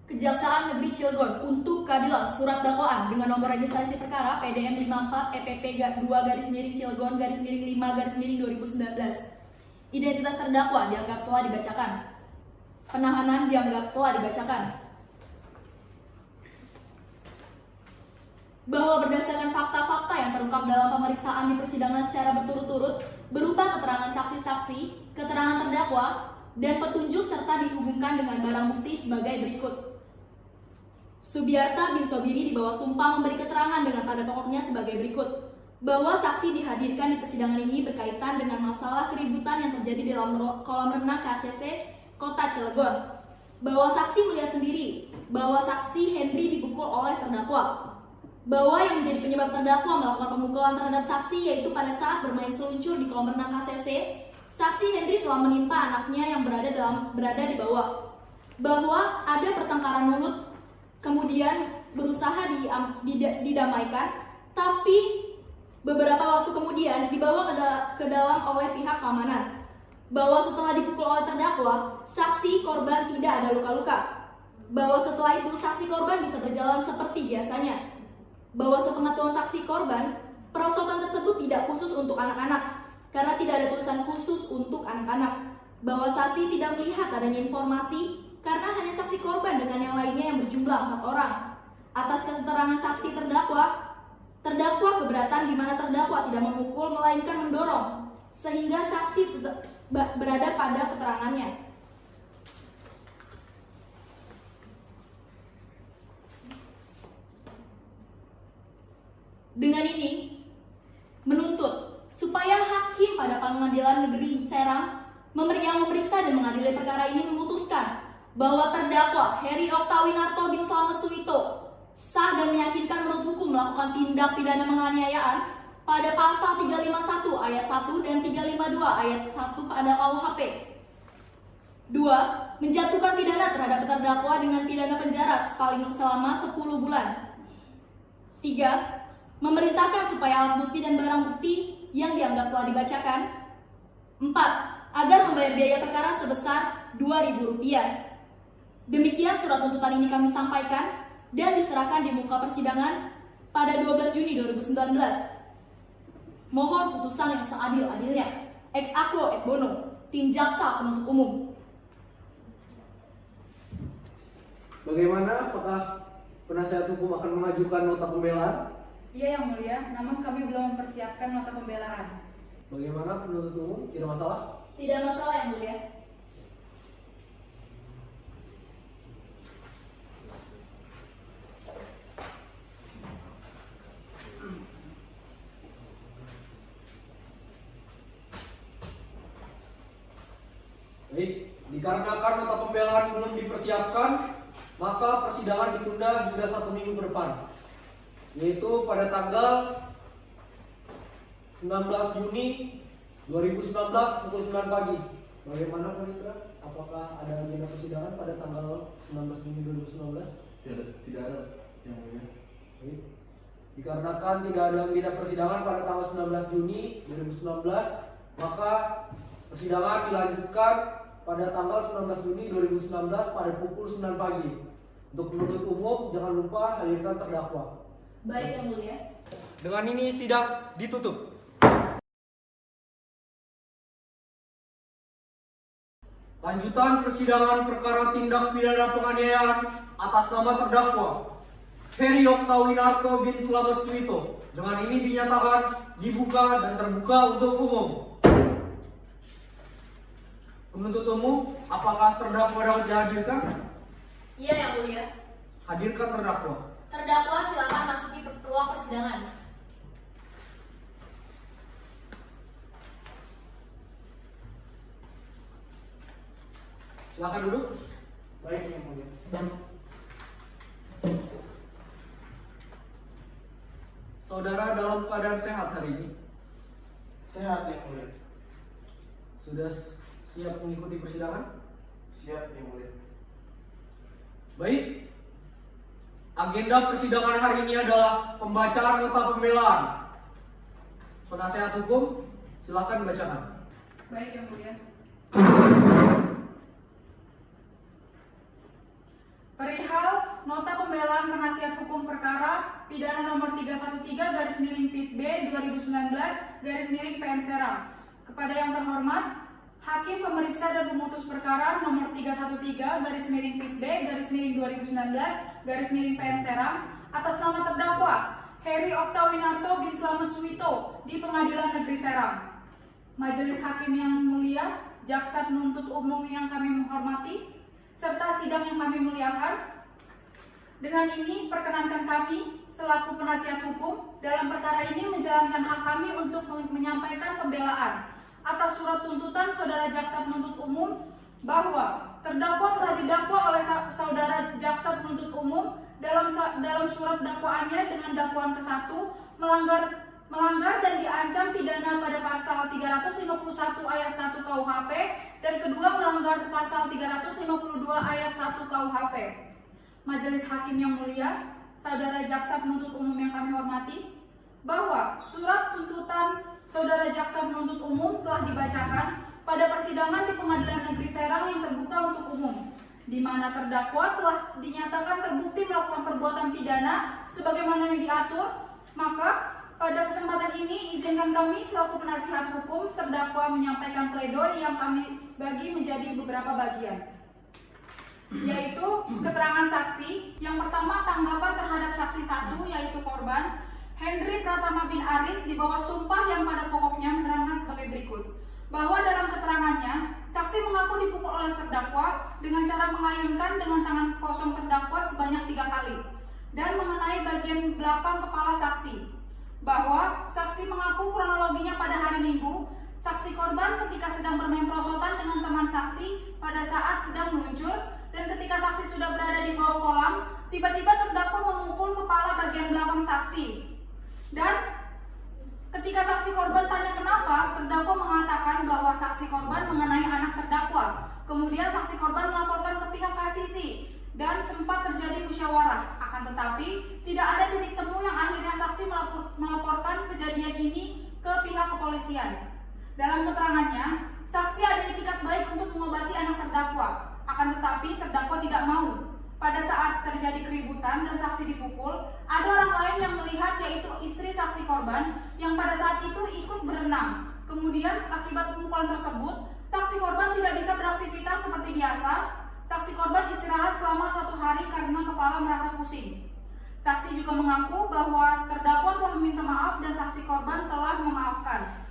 Kejaksaan Negeri Cilegon untuk keadilan surat dakwaan dengan nomor registrasi perkara PDM 54 EPP 2 Cilegon 5 2019. Identitas terdakwa dianggap telah dibacakan. Penahanan dianggap telah dibacakan. Bahwa berdasarkan fakta-fakta yang terungkap dalam pemeriksaan di persidangan secara berturut-turut berupa keterangan saksi-saksi, keterangan terdakwa, dan petunjuk serta dihubungkan dengan barang bukti sebagai berikut. Subiarta bin Sobiri di bawah sumpah memberi keterangan dengan pada pokoknya sebagai berikut. Bahwa saksi dihadirkan di persidangan ini berkaitan dengan masalah keributan yang terjadi di dalam kolam renang KCC Kota Cilegon. Bahwa saksi melihat sendiri bahwa saksi Henry dipukul oleh terdakwa. Bahwa yang menjadi penyebab terdakwa melakukan pemukulan terhadap saksi yaitu pada saat bermain seluncur di kolam renang KCC, saksi Henry telah menimpa anaknya yang berada di bawah. Bahwa ada pertengkaran mulut, kemudian berusaha didamaikan, tapi beberapa waktu kemudian dibawa ke dalam oleh pihak keamanan. Bahwa setelah dipukul oleh terdakwa, saksi korban tidak ada luka-luka. Bahwa setelah itu saksi korban bisa berjalan seperti biasanya. Bahwa sepengetahuan saksi korban, perosotan tersebut tidak khusus untuk anak-anak karena tidak ada tulisan khusus untuk anak-anak. Bahwa saksi tidak melihat adanya informasi karena hanya saksi korban dengan yang lainnya yang berjumlah 4 orang. Atas keterangan saksi terdakwa keberatan di mana terdakwa tidak memukul melainkan mendorong sehingga saksi berada pada keterangannya. Dengan ini menuntut supaya hakim pada Pengadilan Negeri Serang yang memeriksa dan mengadili perkara ini memutuskan bahwa terdakwa Heri Oktawinarto bin Slamet Suwito sah dan meyakinkan menurut hukum melakukan tindak pidana penganiayaan pada pasal 351 ayat 1 dan 352 ayat 1 pada KUHP. 2. Menjatuhkan pidana terhadap terdakwa dengan pidana penjara paling selama 10 bulan. 3. Memerintahkan supaya alat bukti dan barang bukti yang dianggap telah dibacakan. 4. Agar membayar biaya perkara sebesar Rp2.000. Demikian surat tuntutan ini kami sampaikan dan diserahkan di muka persidangan pada 12 Juni 2019. Mohon putusan yang seadil-adilnya. Ex aequo et bono, tim jaksa penuntut umum. Bagaimana? Apakah penasihat hukum akan mengajukan nota pembelaan? Iya yang mulia, namun kami belum mempersiapkan nota pembelaan. Bagaimana penuntut umum? Tidak masalah? Tidak masalah yang mulia. Baik, dikarenakan nota pembelaan belum dipersiapkan, maka persidangan ditunda hingga 1 minggu ke depan, yaitu pada tanggal 19 Juni 2019 pukul 9 pagi. Bagaimana Panitra? Apakah ada agenda persidangan pada tanggal 19 Juni 2019? Tidak ada yang mulia. Baik. Dikarenakan tidak ada agenda persidangan pada tanggal 19 Juni 2019, maka persidangan dilanjutkan pada tanggal 19 Juni 2019 pada pukul 9 pagi. Untuk penuntut umum, jangan lupa hadirkan terdakwa. Baik yang mulia. Dengan ini sidang ditutup. Lanjutan persidangan perkara tindak pidana penganiayaan atas nama terdakwa Heri Oktawinarto bin Slamet Suwito. Dengan ini dinyatakan dibuka dan terbuka untuk umum. Penuntut umum, apakah terdakwa dapat dihadirkan? Iya yang mulia. Hadirkan terdakwa. Terdakwa silakan masuki ruang persidangan. Silakan duduk. Baik Yang Mulia. Saudara dalam keadaan sehat hari ini? Sehat Yang Mulia. Sudah siap mengikuti persidangan? Siap Yang Mulia. Baik. Agenda persidangan hari ini adalah pembacaan nota pembelaan. Penasehat hukum, silakan bacakan. Baik Yang Mulia. Perihal nota pembelaan penasihat hukum perkara pidana nomor 313/PIT B 2019/PN Serang. Kepada yang terhormat Hakim Pemeriksa dan Pemutus Perkara nomor 313/PIT B 2019/PN Serang atas nama terdakwa Heri Oktawinarto bin Slamet Suwito di Pengadilan Negeri Serang. Majelis Hakim yang mulia, jaksa penuntut umum yang kami menghormati, serta sidang yang kami muliakan. Dengan ini perkenankan kami selaku penasihat hukum dalam perkara ini menjalankan hak kami untuk menyampaikan pembelaan atas surat tuntutan saudara jaksa penuntut umum bahwa terdakwa telah didakwa oleh saudara jaksa penuntut umum dalam surat dakwaannya dengan dakwaan ke-1 melanggar dan diancam pidana pada pasal 351 ayat 1 KUHP dan kedua melanggar pasal 352 ayat 1 KUHP. Majelis Hakim yang mulia, saudara jaksa penuntut umum yang kami hormati, bahwa surat tuntutan saudara jaksa penuntut umum telah dibacakan pada persidangan di Pengadilan Negeri Serang yang terbuka untuk umum, di mana terdakwa telah dinyatakan terbukti melakukan perbuatan pidana sebagaimana yang diatur. Maka pada kesempatan ini izinkan kami selaku penasihat hukum terdakwa menyampaikan pledoi yang kami bagi menjadi beberapa bagian, yaitu keterangan saksi. Yang pertama, tanggapan terhadap saksi 1 yaitu korban Henry Pratama bin Aris di bawah sumpah yang pada pokoknya menerangkan sebagai berikut, bahwa dalam keterangannya saksi mengaku dipukul oleh terdakwa dengan cara mengayunkan dengan tangan kosong terdakwa sebanyak 3 kali dan mengenai bagian belakang kepala saksi. Bahwa saksi mengaku kronologinya pada hari Minggu, saksi korban ketika sedang bermain prosotan dengan teman saksi pada saat sedang meluncur, dan ketika saksi sudah berada di bawah kolam, tiba-tiba terdakwa memukul kepala bagian belakang saksi. Dan ketika saksi korban tanya kenapa, terdakwa mengatakan bahwa saksi korban mengenai anak terdakwa. Kemudian saksi korban melaporkan ke pihak kasisi dan sempat terjadi musyawarah. Akan tetapi tidak ada titik temu yang akhirnya saksi melaporkan kejadian ini ke pihak kepolisian. Dalam keterangannya, saksi ada itikat baik untuk mengobati anak terdakwa. Akan tetapi terdakwa tidak mau. Pada saat terjadi keributan dan saksi dipukul, ada orang lain yang melihat, yaitu istri saksi korban yang pada saat itu ikut berenang. Kemudian akibat pemukulan tersebut, saksi korban tidak bisa beraktivitas seperti biasa. Saksi korban istirahat selama 1 hari karena kepala merasa pusing. Saksi juga mengaku bahwa terdakwa telah meminta maaf dan saksi korban telah memaafkan.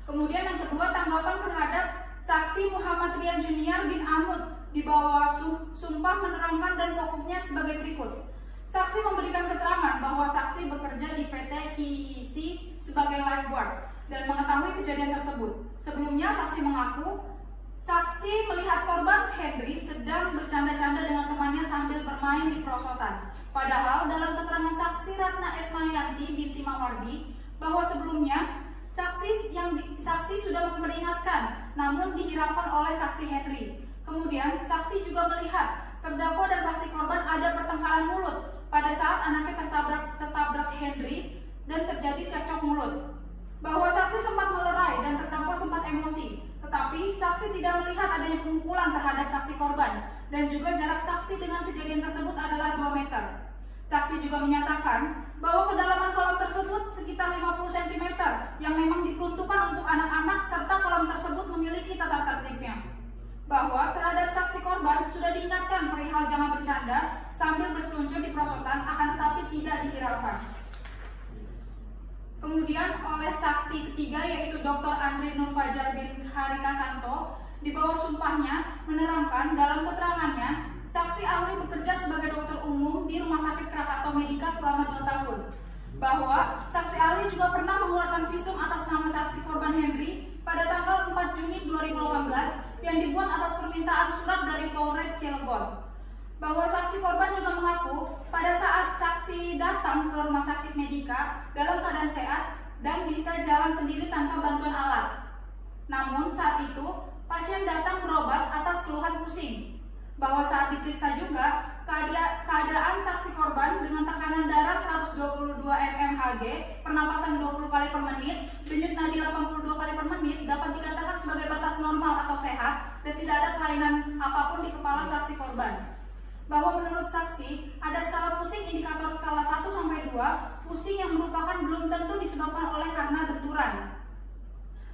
Kemudian yang kedua, tanggapan terhadap saksi Muhammad Rian Junior bin Ahmad di bawah sumpah menerangkan dan pokoknya sebagai berikut. Saksi memberikan keterangan bahwa saksi bekerja di PT KIC sebagai lifeguard dan mengetahui kejadian tersebut. Sebelumnya saksi mengaku saksi melihat korban Henry sedang bercanda-canda dengan temannya sambil bermain di perosotan. Padahal dalam keterangan saksi Ratna Esmayanti binti Mawardi bahwa sebelumnya saksi sudah memperingatkan, namun dihiraukan oleh saksi Henry. Kemudian saksi juga melihat terdakwa dan saksi korban ada pertengkaran mulut pada saat anaknya tertabrak Henry dan terjadi cekcok mulut. Bahwa saksi sempat melerai dan terdakwa sempat emosi, tetapi saksi tidak melihat adanya pemukulan terhadap saksi korban dan juga jarak saksi dengan kejadian tersebut adalah 2 meter. Saksi juga menyatakan bahwa kedalaman kolam tersebut sekitar 50 cm yang memang diperuntukkan untuk anak-anak serta kolam tersebut memiliki tata tertibnya. Bahwa terhadap saksi korban sudah diingatkan perihal jangan bercanda sambil berseluncur di perosotan, akan tetapi tidak dihiraukan. Kemudian oleh saksi ketiga yaitu Dr. Andri Nur Fajar bin Hari Kasanto di bawah sumpahnya menerangkan dalam keterangannya saksi ahli bekerja sebagai dokter umum di Rumah Sakit Krakatau Medika selama 2 tahun. Bahwa saksi ahli juga pernah mengeluarkan visum atas nama saksi korban Henry pada tanggal 4 Juni 2018 yang dibuat atas permintaan surat dari Polres Cilegon. Bahwa saksi korban juga mengaku pada saat saksi datang ke rumah sakit Medika dalam keadaan sehat dan bisa jalan sendiri tanpa bantuan alat. Namun saat itu pasien datang berobat atas keluhan pusing. Bahwa saat diperiksa juga keadaan saksi korban dengan tekanan darah 122 mmHg, pernapasan 20 kali per menit, denyut nadi 82 kali per menit dapat dikatakan sebagai batas normal atau sehat dan tidak ada kelainan apapun di kepala saksi korban. Bahwa menurut saksi, ada skala pusing indikator skala 1 sampai 2, pusing yang merupakan belum tentu disebabkan oleh karena benturan.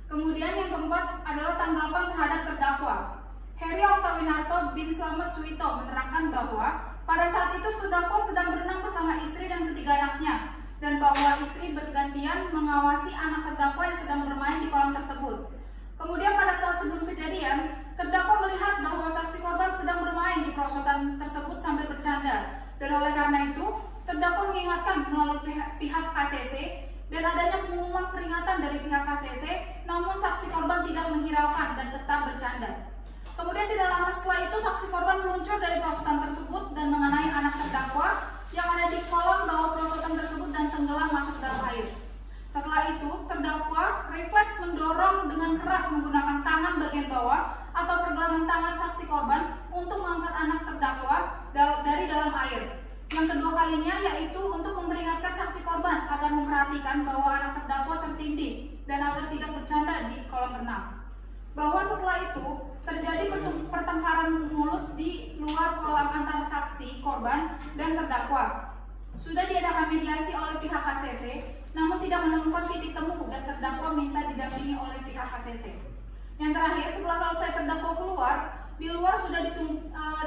Kemudian yang keempat adalah tanggapan terhadap terdakwa. Heri Oktawinarto bin Slamet Suwito menerangkan bahwa pada saat itu terdakwa sedang berenang bersama istri dan ketiga anaknya, dan bahwa istri bergantian mengawasi anak terdakwa yang sedang bermain di kolam tersebut. Kemudian pada saat sebelum kejadian, terdakwa melihat bahwa saksi korban sedang bermain di perosotan tersebut sambil bercanda, dan oleh karena itu terdakwa mengingatkan melalui pihak KCC dan adanya pengumuman peringatan dari pihak KCC, namun saksi korban tidak menghiraukan dan tetap bercanda. Kemudian tidak lama setelah itu saksi korban meluncur dari perosotan tersebut dan mengenai anak terdakwa yang ada di kolam bawah perosotan tersebut dan tenggelam masuk dalam air. Setelah itu, terdakwa refleks mendorong dengan keras menggunakan tangan bagian bawah atau pergelangan tangan saksi korban untuk mengangkat anak terdakwa dari dalam air. Yang kedua kalinya yaitu untuk memperingatkan saksi korban agar memperhatikan bahwa anak terdakwa tertindih dan agar tidak bercanda di kolam renang. Bahwa setelah itu terjadi pertengkaran mulut di luar kolam antara saksi korban dan terdakwa. Sudah diadakan mediasi oleh pihak KCC, namun tidak menemukan titik temu dan terdakwa minta didampingi oleh pihak KCC. Yang terakhir, setelah selesai terdakwa keluar, di luar sudah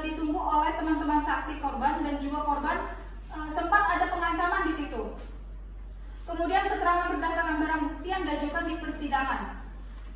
ditunggu oleh teman-teman saksi korban dan juga korban sempat ada pengancaman di situ. Kemudian keterangan berdasarkan barang bukti yang diajukan di persidangan.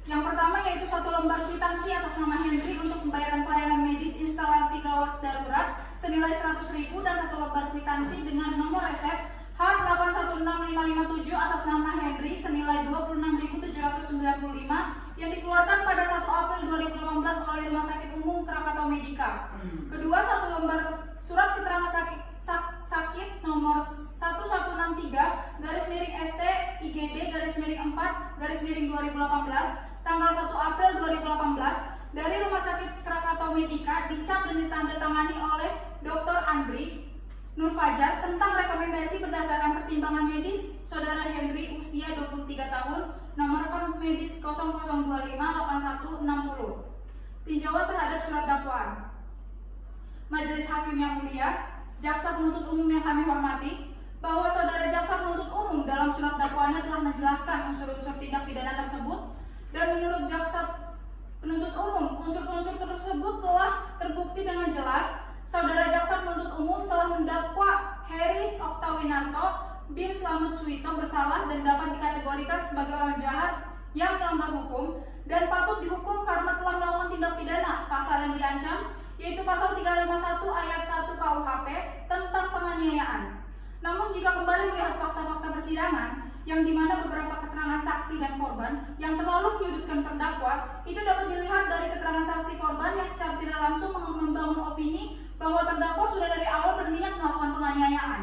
Yang pertama yaitu 1 lembar kwitansi atas nama Henry untuk pembayaran pelayanan medis instalasi gawat darurat senilai 100.000 dan 1 lembar kwitansi dengan nomor resep H816557 atas nama Henry senilai 26.795 yang dikeluarkan pada 1 April 2018 oleh Rumah Sakit Umum Krakatau Medika. Kedua, 1 lembar surat keterangan sakit nomor 1163 /ST IGD /4 2018 tanggal 1 April 2018 dari Rumah Sakit Krakatau Medika dicap dan ditandatangani oleh Dr. Andri Nur Fajar tentang rekomendasi berdasarkan pertimbangan medis Saudara Henry usia 23 tahun, nomor rekam medis 00258160. Tinjauan terhadap surat dakwaan. Majelis Hakim yang mulia, Jaksa Penuntut Umum yang kami hormati, bahwa Saudara Jaksa Penuntut Umum dalam surat dakwaannya telah menjelaskan unsur-unsur tindak pidana tersebut, dan menurut Jaksa Penuntut Umum, unsur-unsur tersebut telah terbukti dengan jelas. Saudara Jaksa Penuntut Umum telah mendakwa Heri Oktawinarto bin Slamet Suwito bersalah dan dapat dikategorikan sebagai orang jahat yang melanggar hukum dan patut dihukum karena telah melakukan tindak pidana pasal yang diancam, yaitu pasal 351 ayat 1 KUHP tentang penganiayaan. Namun jika kembali melihat fakta-fakta persidangan, yang dimana beberapa keterangan saksi dan korban yang terlalu menyudutkan terdakwa, itu dapat dilihat dari keterangan saksi korban yang secara tidak langsung membangun opini bahwa terdakwa sudah dari awal berniat melakukan penganiayaan,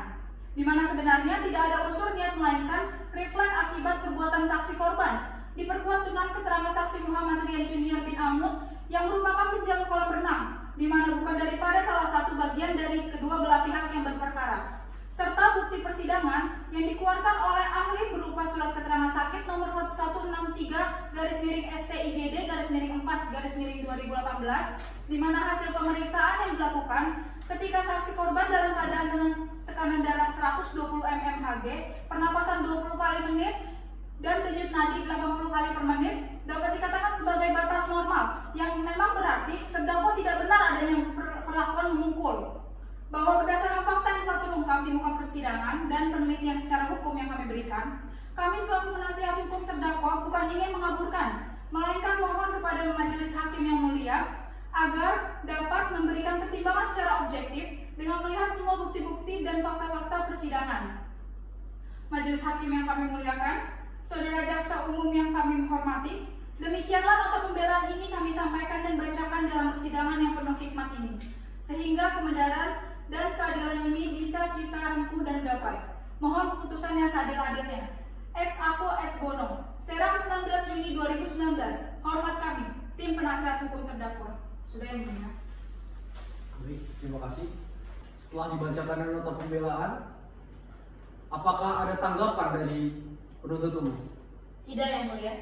di mana sebenarnya tidak ada unsur niat melainkan refleks akibat perbuatan saksi korban, diperkuat dengan keterangan saksi Muhammad Rian Junior bin Amud yang merupakan penjaga kolam renang, di mana bukan daripada salah satu bagian dari kedua belah pihak yang berperkara, serta bukti persidangan yang dikeluarkan oleh ahli berupa surat keterangan sakit nomor 1163/ST IGD /4 di mana hasil pemeriksaan yang dilakukan ketika saksi korban dalam keadaan dengan tekanan darah 120 mmHg, pernapasan 20 kali menit dan denyut nadi 80 kali per menit dapat dikatakan sebagai batas normal, yang memang berarti terdakwa tidak benar adanya perlakuan memukul. Bahwa berdasarkan fakta yang telah terungkap di muka persidangan dan penelitian secara hukum yang kami berikan, kami selaku penasihat hukum terdakwa bukan ingin mengaburkan, melainkan mohon kepada majelis hakim yang mulia agar dapat memberikan pertimbangan secara objektif dengan melihat semua bukti-bukti dan fakta-fakta persidangan. Majelis hakim yang kami muliakan, Saudara Jaksa Umum yang kami hormati, Demikianlah nota pembelaan ini kami sampaikan dan bacakan dalam persidangan yang penuh hikmat ini, sehingga kebenaran dan keadilan ini bisa kita rempuh dan gapai. Mohon keputusan yang seadil-adilnya. Ex Apo et Bono, Serang 19 Juni 2019. Hormat kami, tim penasihat hukum terdakwa. Sudah yang mulia. Baik, terima kasih. Setelah dibacakan nota pembelaan, apakah ada tanggapan dari penuntut umum? Tidak, yang mulia.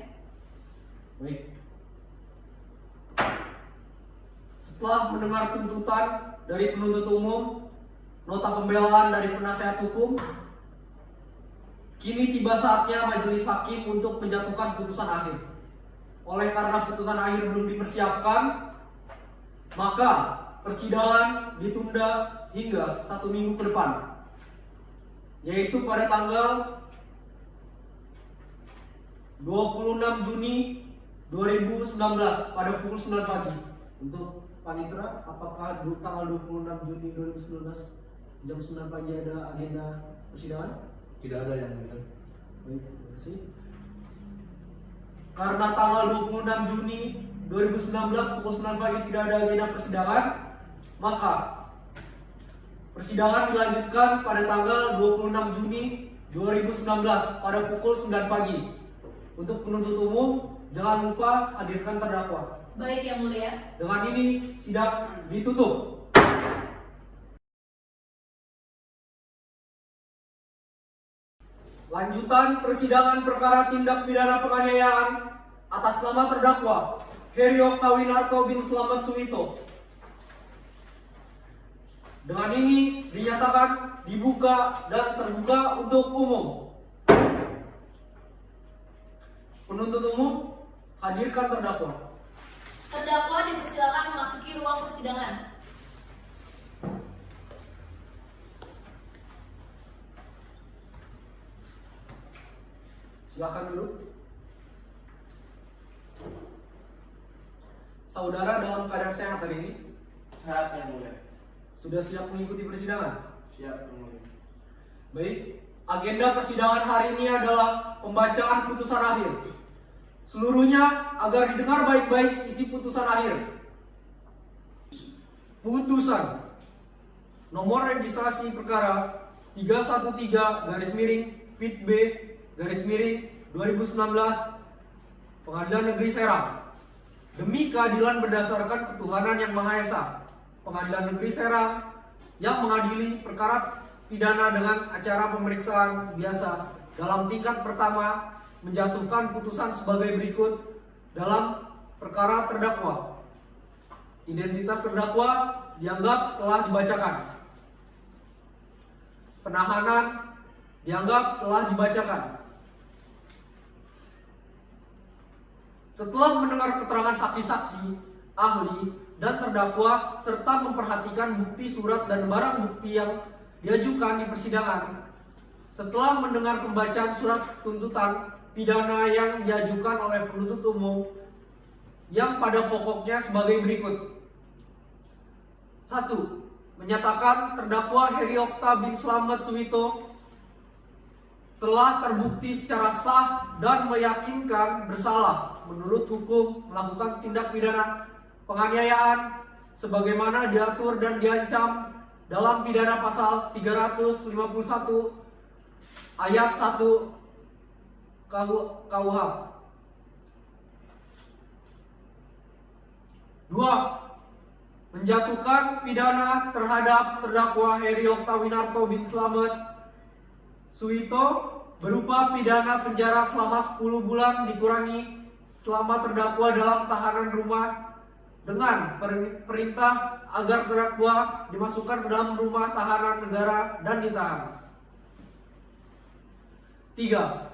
Baik. Setelah mendengar tuntutan dari penuntut umum, nota pembelaan dari penasihat hukum, kini tiba saatnya majelis hakim untuk menjatuhkan putusan akhir. Oleh karena putusan akhir belum dipersiapkan, maka persidangan ditunda hingga 1 minggu ke depan, yaitu pada tanggal 26 Juni 2019 pada pukul 9 pagi. Untuk panitera, apakah tanggal 26 Juni 2019 jam 9 pagi ada agenda persidangan? Tidak ada, yang mulia. Baik, terima kasih. Karena tanggal 26 Juni 2019 pukul 9 pagi tidak ada agenda persidangan, maka persidangan dilanjutkan pada tanggal 26 Juni 2019 pada pukul 9 pagi. Untuk penuntut umum, jangan lupa hadirkan terdakwa. Baik, yang mulia. Dengan ini sidang ditutup. Lanjutan persidangan perkara tindak pidana penganiayaan atas nama terdakwa Heri Oktawinarto bin Slamet Suwito. Dengan ini dinyatakan dibuka dan terbuka untuk umum. Penuntut umum, hadirkan terdakwa. Terdakwa dipersilakan memasuki ruang persidangan. Silakan duduk. Saudara dalam keadaan sehat hari ini? Sehat, yang mulia. Sudah siap mengikuti persidangan? Siap, yang mulia. Baik, agenda persidangan hari ini adalah pembacaan putusan akhir. Seluruhnya agar didengar baik-baik isi putusan akhir. Putusan nomor registrasi perkara 313-PIT-B-2019 Pengadilan Negeri Serang. Demi keadilan berdasarkan ketuhanan yang Maha Esa, Pengadilan Negeri Serang yang mengadili perkara pidana dengan acara pemeriksaan biasa dalam tingkat pertama menjatuhkan putusan sebagai berikut dalam perkara terdakwa. Identitas terdakwa dianggap telah dibacakan. Penahanan dianggap telah dibacakan. Setelah mendengar keterangan saksi-saksi, ahli, dan terdakwa serta memperhatikan bukti surat dan barang bukti yang diajukan di persidangan, setelah mendengar pembacaan surat tuntutan pidana yang diajukan oleh penuntut umum yang pada pokoknya sebagai berikut. 1. Menyatakan terdakwa Heri Okta bin Slamet Suwito telah terbukti secara sah dan meyakinkan bersalah menurut hukum melakukan tindak pidana penganiayaan sebagaimana diatur dan diancam dalam pidana pasal 351 ayat 1 KUH. 2. Menjatuhkan pidana terhadap terdakwa Heri Oktawinarto bin Slamet Suwito berupa pidana penjara selama 10 bulan dikurangi selama terdakwa dalam tahanan rumah dengan perintah agar terdakwa dimasukkan ke dalam rumah tahanan negara dan ditahan. 3.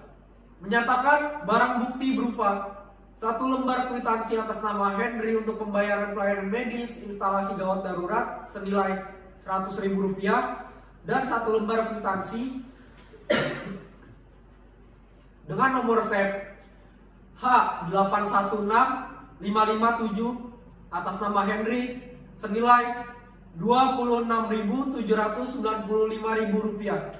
Menyatakan barang bukti berupa 1 lembar kwitansi atas nama Henry untuk pembayaran pelayanan medis instalasi gawat darurat senilai Rp100.000 dan 1 lembar kwitansi dengan nomor SEP H816557 atas nama Henry senilai Rp26.795.000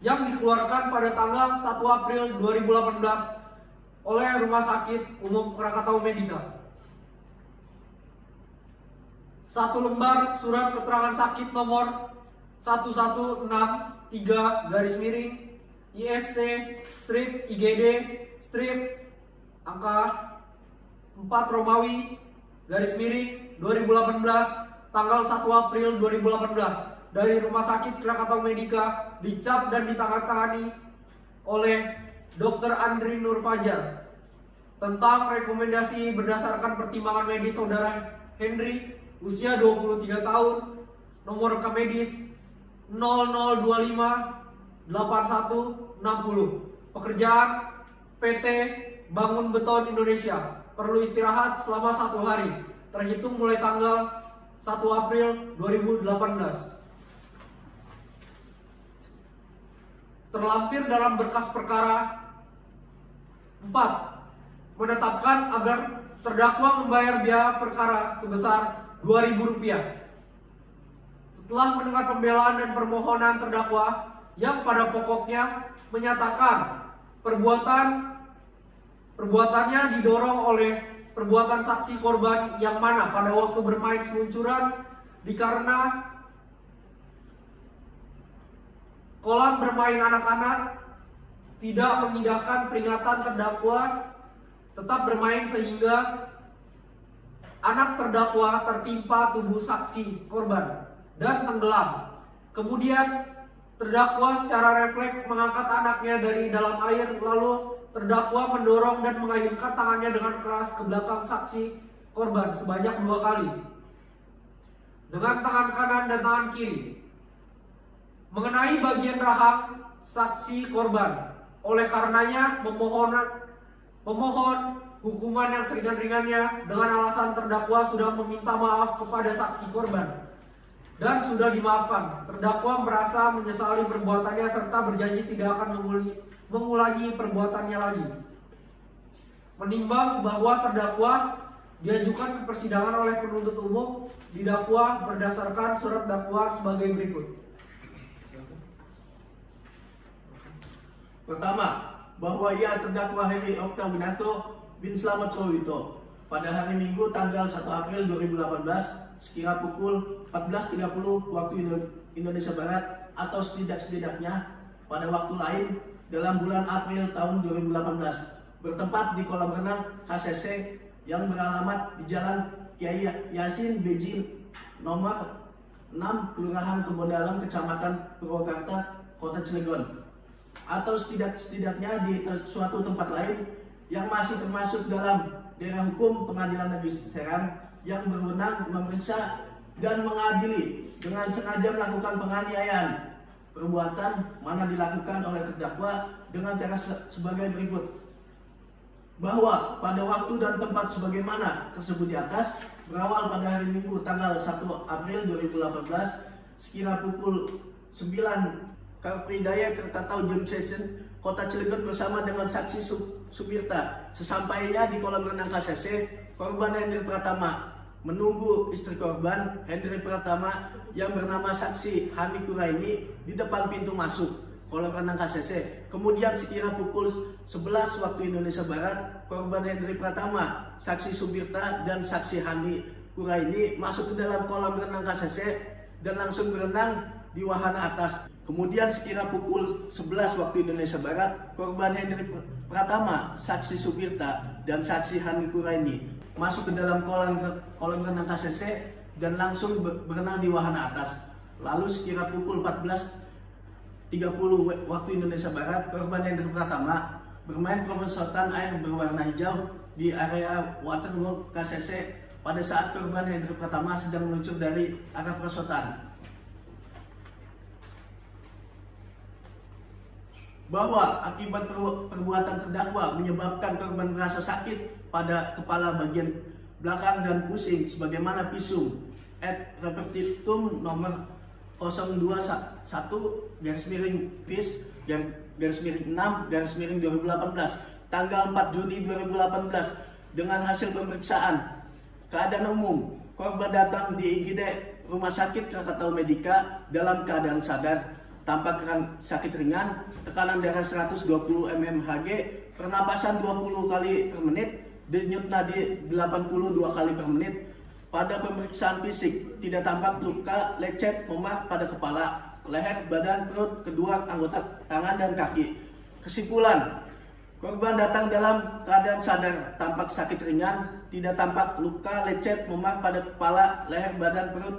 yang dikeluarkan pada tanggal 1 April 2018 oleh Rumah Sakit Umum Krakatau Medika. 1 lembar surat keterangan sakit nomor 1163 garis miring IST strip IGD strip angka 4 Romawi garis miring 2018 tanggal 1 April 2018 dari Rumah Sakit Krakatau Medika, dicap dan ditandatangani oleh Dr. Andri Nur Fajar tentang rekomendasi berdasarkan pertimbangan medis saudara Henry, usia 23 tahun, nomor rekam medis 0025 8160, pekerjaan PT Bangun Beton Indonesia, perlu istirahat selama 1 hari terhitung mulai tanggal 1 April 2018. Terlampir dalam berkas perkara 4. Menetapkan agar terdakwa membayar biaya perkara sebesar Rp2.000. Setelah mendengar pembelaan dan permohonan terdakwa yang pada pokoknya menyatakan perbuatannya didorong oleh perbuatan saksi korban yang mana pada waktu bermain seluncuran dikarenakan kolam bermain anak-anak tidak mengindahkan peringatan terdakwa tetap bermain sehingga anak terdakwa tertimpa tubuh saksi korban dan tenggelam. Kemudian terdakwa secara refleks mengangkat anaknya dari dalam air, lalu terdakwa mendorong dan mengayunkan tangannya dengan keras ke belakang saksi korban sebanyak 2 kali dengan tangan kanan dan tangan kiri mengenai bagian rahang saksi korban. Oleh karenanya memohon hukuman yang seringan-ringannya dengan alasan terdakwa sudah meminta maaf kepada saksi korban dan sudah dimaafkan. Terdakwa merasa menyesali perbuatannya serta berjanji tidak akan mengulangi perbuatannya lagi. Menimbang bahwa terdakwa diajukan ke persidangan oleh penuntut umum, didakwa berdasarkan surat dakwaan sebagai berikut. Pertama, bahwa ia terdakwa Heri Oktawinarto bin Slamet Suwito pada hari Minggu tanggal 1 April 2018 sekira pukul 14.30 waktu Indonesia Barat atau setidak-setidaknya pada waktu lain dalam bulan April tahun 2018 bertempat di kolam renang KCC yang beralamat di Jalan Kiai Yasin Beji nomor 6 Kelurahan Kebondalam Kecamatan Purwakarta Kota Cilegon atau setidak-setidaknya di suatu tempat lain yang masih termasuk dalam daerah hukum Pengadilan Negeri Serang yang berwenang memeriksa dan mengadili dengan sengaja melakukan penganiayaan. Perbuatan mana dilakukan oleh terdakwa dengan cara sebagai berikut. Bahwa pada waktu dan tempat sebagaimana tersebut di atas berawal pada hari Minggu tanggal 1 April 2018 sekira pukul 9 Karpridaya Kertatau Jam Session Kota Cilegon bersama dengan saksi Subirta. Sesampainya di kolam renang KCC, korban Hendri Pratama menunggu istri korban Hendri Pratama yang bernama saksi Hani Kuraini di depan pintu masuk kolam renang KCC. Kemudian sekira pukul 11 waktu Indonesia Barat, korban Hendri Pratama, saksi Subirta dan saksi Hani Kuraini masuk ke dalam kolam renang KCC dan langsung berenang di wahana atas. Kemudian sekira pukul 11 waktu Indonesia Barat, korban Hendri Pratama, saksi Subirta, dan saksi Hani Kuraini masuk ke dalam kolam renang KCC dan langsung berenang di wahana atas. Lalu sekira pukul 14.30 waktu Indonesia Barat, korban Hendri Pratama bermain perosotan air berwarna hijau di area waterworld KCC pada saat korban Hendri Pratama sedang meluncur dari arah perosotan. Bahwa akibat perbuatan terdakwa menyebabkan korban merasa sakit pada kepala bagian belakang dan pusing sebagaimana visum et repertum nomor 021 /6/2018 tanggal 4 Juni 2018 dengan hasil pemeriksaan keadaan umum. Korban datang di IGD Rumah Sakit Krakatau Medika dalam keadaan sadar. tanpa sakit ringan, tekanan darah 120 mmHg, pernapasan 20 kali per menit, denyut nadi 82 kali per menit. Pada pemeriksaan fisik, tidak tampak luka, lecet, memar pada kepala, leher, badan, perut, kedua anggota tangan dan kaki. Kesimpulan, korban datang dalam keadaan sadar, tampak sakit ringan, tidak tampak luka, lecet, memar pada kepala, leher, badan, perut,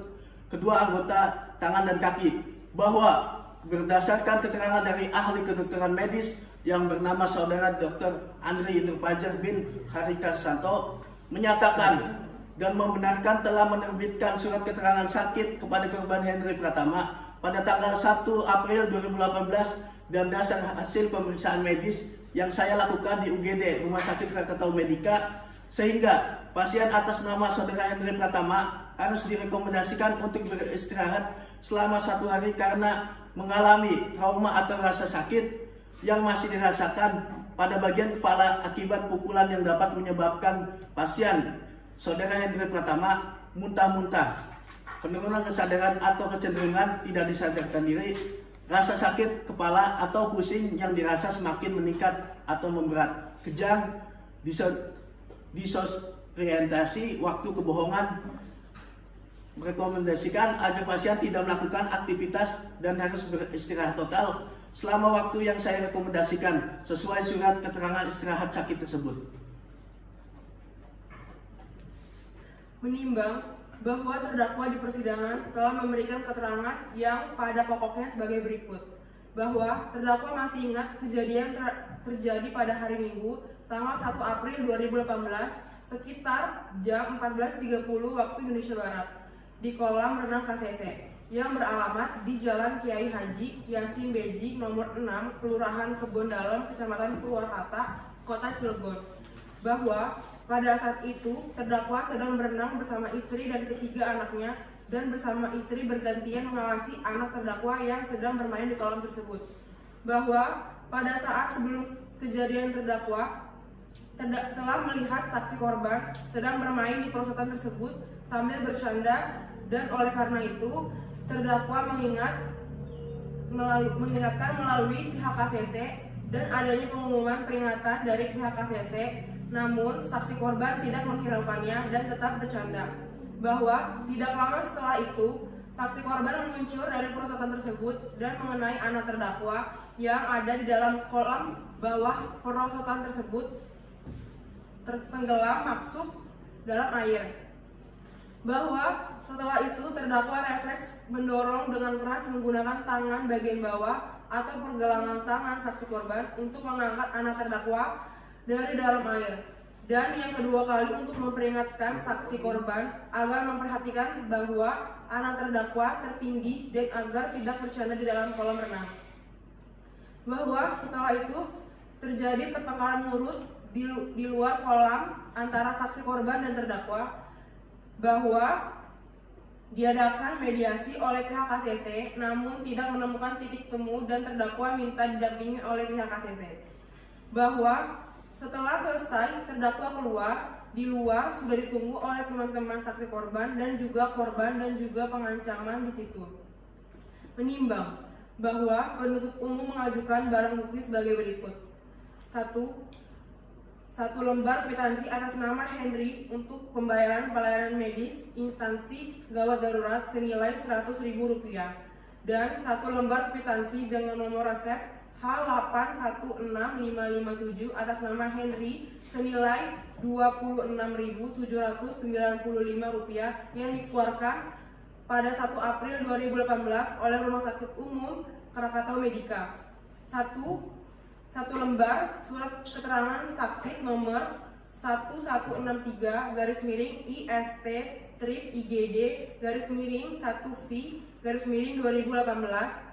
kedua anggota tangan dan kaki. Bahwa berdasarkan keterangan dari ahli kedokteran medis yang bernama saudara Dr. Andri Nurpajar bin Harikasanto menyatakan dan membenarkan telah menerbitkan surat keterangan sakit kepada korban Henry Pratama pada tanggal 1 April 2018 dan dasar hasil pemeriksaan medis yang saya lakukan di UGD Rumah Sakit Krakatau Medika, sehingga pasien atas nama saudara Henry Pratama harus direkomendasikan untuk beristirahat selama 1 hari karena mengalami trauma atau rasa sakit yang masih dirasakan pada bagian kepala akibat pukulan yang dapat menyebabkan pasien saudara Henry Pratama muntah-muntah, penurunan kesadaran atau kecenderungan tidak disadarkan diri, rasa sakit kepala atau pusing yang dirasa semakin meningkat atau memberat, kejang, disorientasi, waktu kebohongan. Merekomendasikan agar pasien tidak melakukan aktivitas dan harus beristirahat total selama waktu yang saya rekomendasikan sesuai surat keterangan istirahat sakit tersebut. Menimbang bahwa terdakwa di persidangan telah memberikan keterangan yang pada pokoknya sebagai berikut. Bahwa terdakwa masih ingat kejadian terjadi pada hari Minggu, tanggal 1 April 2018, sekitar jam 14.30 waktu Indonesia Barat, di kolam renang KCC, yang beralamat di Jalan Kiai Haji Yasin Beji nomor 6, Kelurahan Kebon Dalem, Kecamatan Purwakarta, Kota Cilegon. Bahwa pada saat itu, terdakwa sedang berenang bersama istri dan ketiga anaknya, dan bersama istri bergantian mengawasi anak terdakwa yang sedang bermain di kolam tersebut. Bahwa pada saat sebelum kejadian terdakwa telah melihat saksi korban sedang bermain di perosotan tersebut sambil bercanda, dan oleh karena itu terdakwa mengingatkan melalui pihak KCC dan adanya pengumuman peringatan dari pihak KCC. Namun, saksi korban tidak menghiraukannya dan tetap bercanda. Bahwa tidak lama setelah itu, saksi korban muncul dari perosotan tersebut dan mengenai anak terdakwa yang ada di dalam kolam bawah perosotan tersebut tertenggelam masuk dalam air. Bahwa setelah itu terdakwa refleks mendorong dengan keras menggunakan tangan bagian bawah atau pergelangan tangan saksi korban untuk mengangkat anak terdakwa dari dalam air, dan yang kedua kali untuk memperingatkan saksi korban agar memperhatikan bahwa anak terdakwa tertindih dan agar tidak bercanda di dalam kolam renang. Bahwa setelah itu terjadi pertengkaran mulut di luar kolam antara saksi korban dan terdakwa. Bahwa diadakan mediasi oleh pihak KCC namun tidak menemukan titik temu dan terdakwa minta didampingi oleh pihak KCC. Bahwa setelah selesai, terdakwa keluar, di luar sudah ditunggu oleh teman-teman saksi korban dan juga pengancaman di situ. Menimbang bahwa penuntut umum mengajukan barang bukti sebagai berikut. 1 lembar kwitansi atas nama Henry untuk pembayaran pelayanan medis instansi gawat darurat senilai Rp100.000 dan 1 lembar kwitansi dengan nomor resep H816557 atas nama Henry senilai Rp26.795 yang dikeluarkan pada 1 April 2018 oleh Rumah Sakit Umum Krakatau Medika. 1 lembar surat keterangan sakit nomor 1113-IST-IGD-1V-2018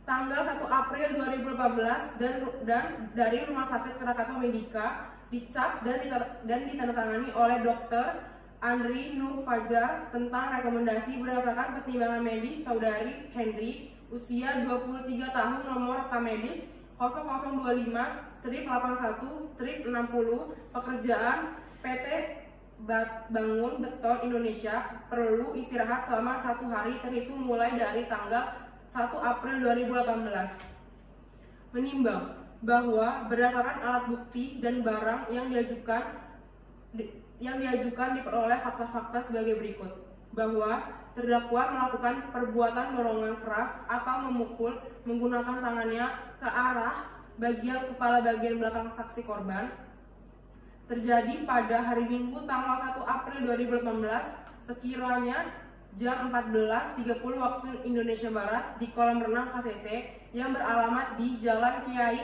tanggal 1 April 2018 dan dari Rumah Sakit Krakatau Medika dicap dan ditandatangani oleh Dr. Andri Nurpajar tentang rekomendasi berdasarkan pertimbangan medis saudari Henry, usia 23 tahun, nomor rekam medis 0025-81-60, pekerjaan PT Bangun Beton Indonesia, perlu istirahat selama 1 hari terhitung mulai dari tanggal 1 April 2018. Menimbang bahwa berdasarkan alat bukti dan barang yang diajukan diperoleh fakta-fakta sebagai berikut. Bahwa terdakwa melakukan perbuatan dorongan keras atau memukul menggunakan tangannya ke arah bagian kepala bagian belakang saksi korban terjadi pada hari Minggu tanggal 1 April 2018 sekiranya jam 14.30 waktu Indonesia Barat di kolam renang KCC yang beralamat di Jalan Kiai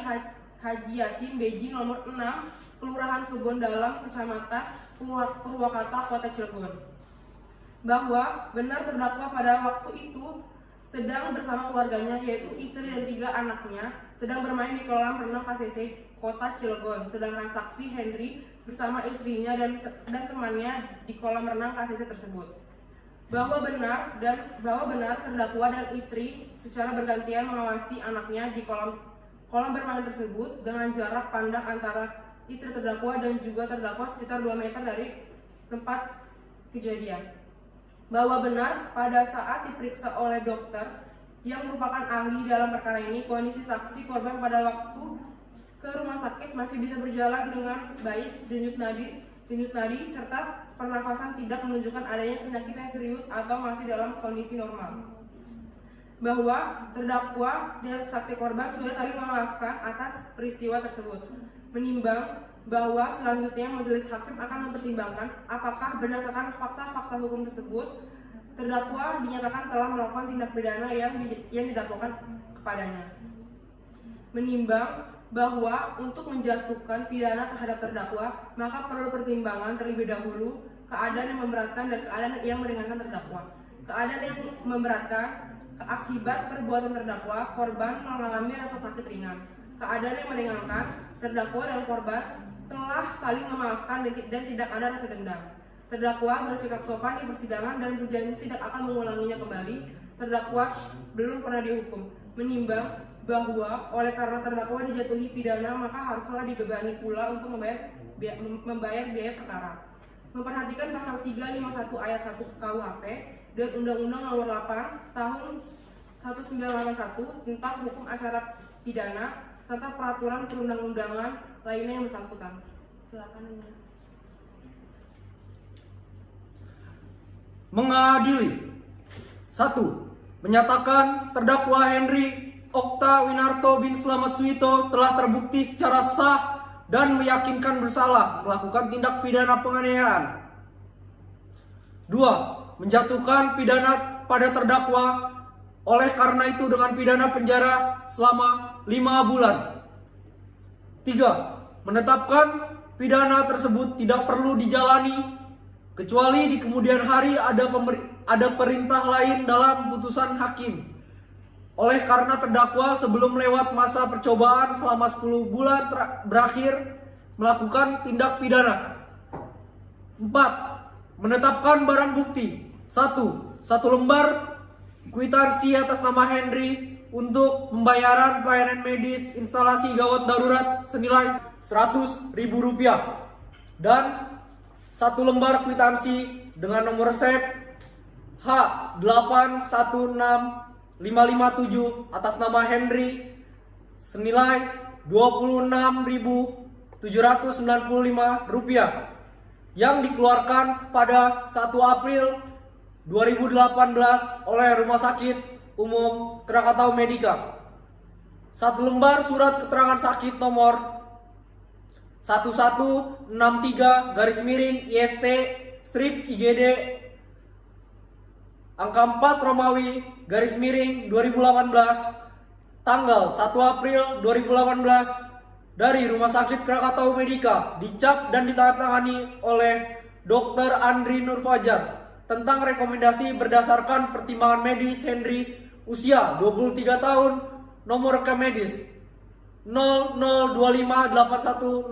Haji Yasin Beji nomor 6, Kelurahan Kebon Dalam, Kecamatan Purwakarta, Kota Cilegon. Bahwa benar terdakwa pada waktu itu sedang bersama keluarganya yaitu istri dan 3 anaknya sedang bermain di kolam renang KCC Kota Cilegon, sedangkan saksi Henry bersama istrinya dan temannya di kolam renang KCC tersebut. Bahwa benar terdakwa dan istri secara bergantian mengawasi anaknya di kolam bermain tersebut dengan jarak pandang antara istri terdakwa dan juga terdakwa sekitar 2 meter dari tempat kejadian. Bahwa benar pada saat diperiksa oleh dokter yang merupakan ahli dalam perkara ini, kondisi saksi korban pada waktu ke rumah sakit masih bisa berjalan dengan baik, denyut nadi serta pernafasan tidak menunjukkan adanya penyakit yang serius atau masih dalam kondisi normal. Bahwa terdakwa dan saksi korban sudah saling memaafkan atas peristiwa tersebut. Menimbang bahwa selanjutnya majelis hakim akan mempertimbangkan apakah berdasarkan fakta-fakta hukum tersebut terdakwa dinyatakan telah melakukan tindak pidana yang didakwakan kepadanya. Menimbang bahwa untuk menjatuhkan pidana terhadap terdakwa maka perlu pertimbangan terlebih dahulu keadaan yang memberatkan dan keadaan yang meringankan terdakwa. Keadaan yang memberatkan akibat perbuatan terdakwa korban mengalami rasa sakit ringan. Keadaan yang meringankan terdakwa dan korban telah saling memaafkan dan tidak ada rasa dendam. Terdakwa bersikap sopan di persidangan dan berjanji tidak akan mengulanginya kembali. Terdakwa belum pernah dihukum. Menimbang bahwa oleh karena terdakwa dijatuhi pidana maka haruslah dibebani pula untuk membayar biaya perkara. Memperhatikan pasal 351 ayat 1 KUHP dan Undang-Undang Nomor 8 Tahun 1981 tentang hukum acara pidana serta peraturan perundang-undangan lainnya yang bersangkutan. Silakan. Mengadili. 1. Menyatakan terdakwa Henry Okta Winarto bin Slamet Suwito telah terbukti secara sah dan meyakinkan bersalah melakukan tindak pidana penganiayaan. 2. Menjatuhkan pidana pada terdakwa oleh karena itu dengan pidana penjara selama 5 bulan. 3. Menetapkan pidana tersebut tidak perlu dijalani kecuali di kemudian hari ada perintah lain dalam putusan hakim. Oleh karena terdakwa sebelum lewat masa percobaan selama 10 bulan berakhir melakukan tindak pidana. 4. Menetapkan barang bukti. 1. 1 lembar kwitansi atas nama Henry untuk pembayaran pelayanan medis instalasi gawat darurat senilai Rp100.000 dan 1 lembar kwitansi dengan nomor resep H816557 atas nama Henry senilai Rp26.795 yang dikeluarkan pada 1 April 2018 oleh Rumah Sakit Umum Krakatau Medika. 1 lembar surat keterangan sakit nomor 1163-IST strip IGD angka 4 Romawi _2018 tanggal 1 April 2018 dari Rumah Sakit Krakatau Medika dicap dan ditandatangani oleh Dr. Andri Nur Fajar tentang rekomendasi berdasarkan pertimbangan medis Henry usia 23 tahun nomor rekam medis 00258160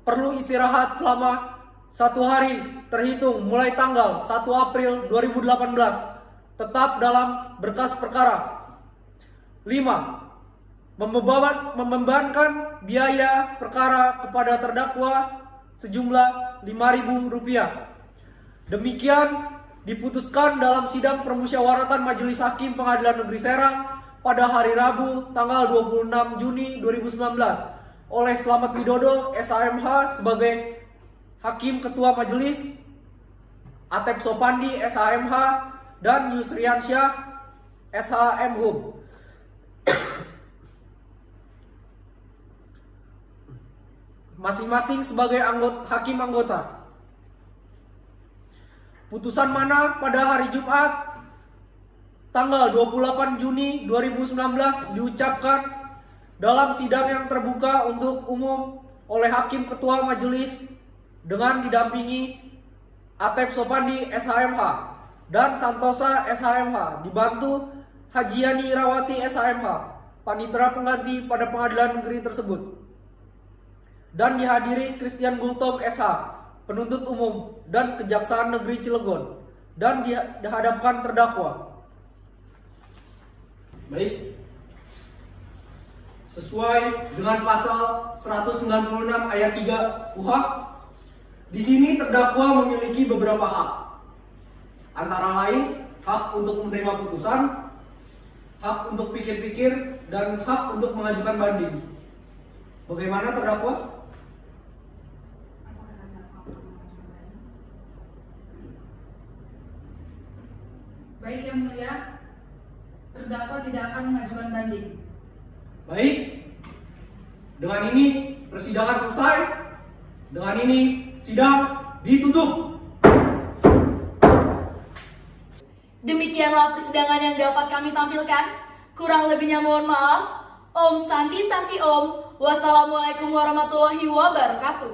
perlu istirahat selama 1 hari terhitung mulai tanggal 1 April 2018 tetap dalam berkas perkara. 5. Membebankan biaya perkara kepada terdakwa sejumlah Rp5.000. Demikian diputuskan dalam sidang permusyawaratan Majelis Hakim Pengadilan Negeri Serang pada hari Rabu tanggal 26 Juni 2019 oleh Slamet Widodo SHMH sebagai Hakim Ketua Majelis, Atep Sopandi SHMH, dan Yusriansyah SHMHum. Masing-masing sebagai hakim anggota. Putusan mana pada hari Jumat tanggal 28 Juni 2019 diucapkan dalam sidang yang terbuka untuk umum oleh Hakim Ketua Majelis dengan didampingi Atep Sopandi SHMH dan Santosa SHMH dibantu Hajiani Rawati SHMH, panitera pengganti pada pengadilan negeri tersebut, dan dihadiri Christian Gultom SH, penuntut umum dan Kejaksaan Negeri Cilegon, dan dihadapkan terdakwa. Baik, sesuai dengan pasal 196 ayat 3 KUHP, di sini terdakwa memiliki beberapa hak, antara lain hak untuk menerima putusan, hak untuk pikir-pikir, dan hak untuk mengajukan banding. Bagaimana terdakwa? Baik Yang Mulia, terdakwa tidak akan mengajukan banding. Baik, dengan ini persidangan selesai. Dengan ini sidang ditutup. Demikianlah persidangan yang dapat kami tampilkan. Kurang lebihnya mohon maaf. Om Santi Santi Om. Wassalamualaikum warahmatullahi wabarakatuh.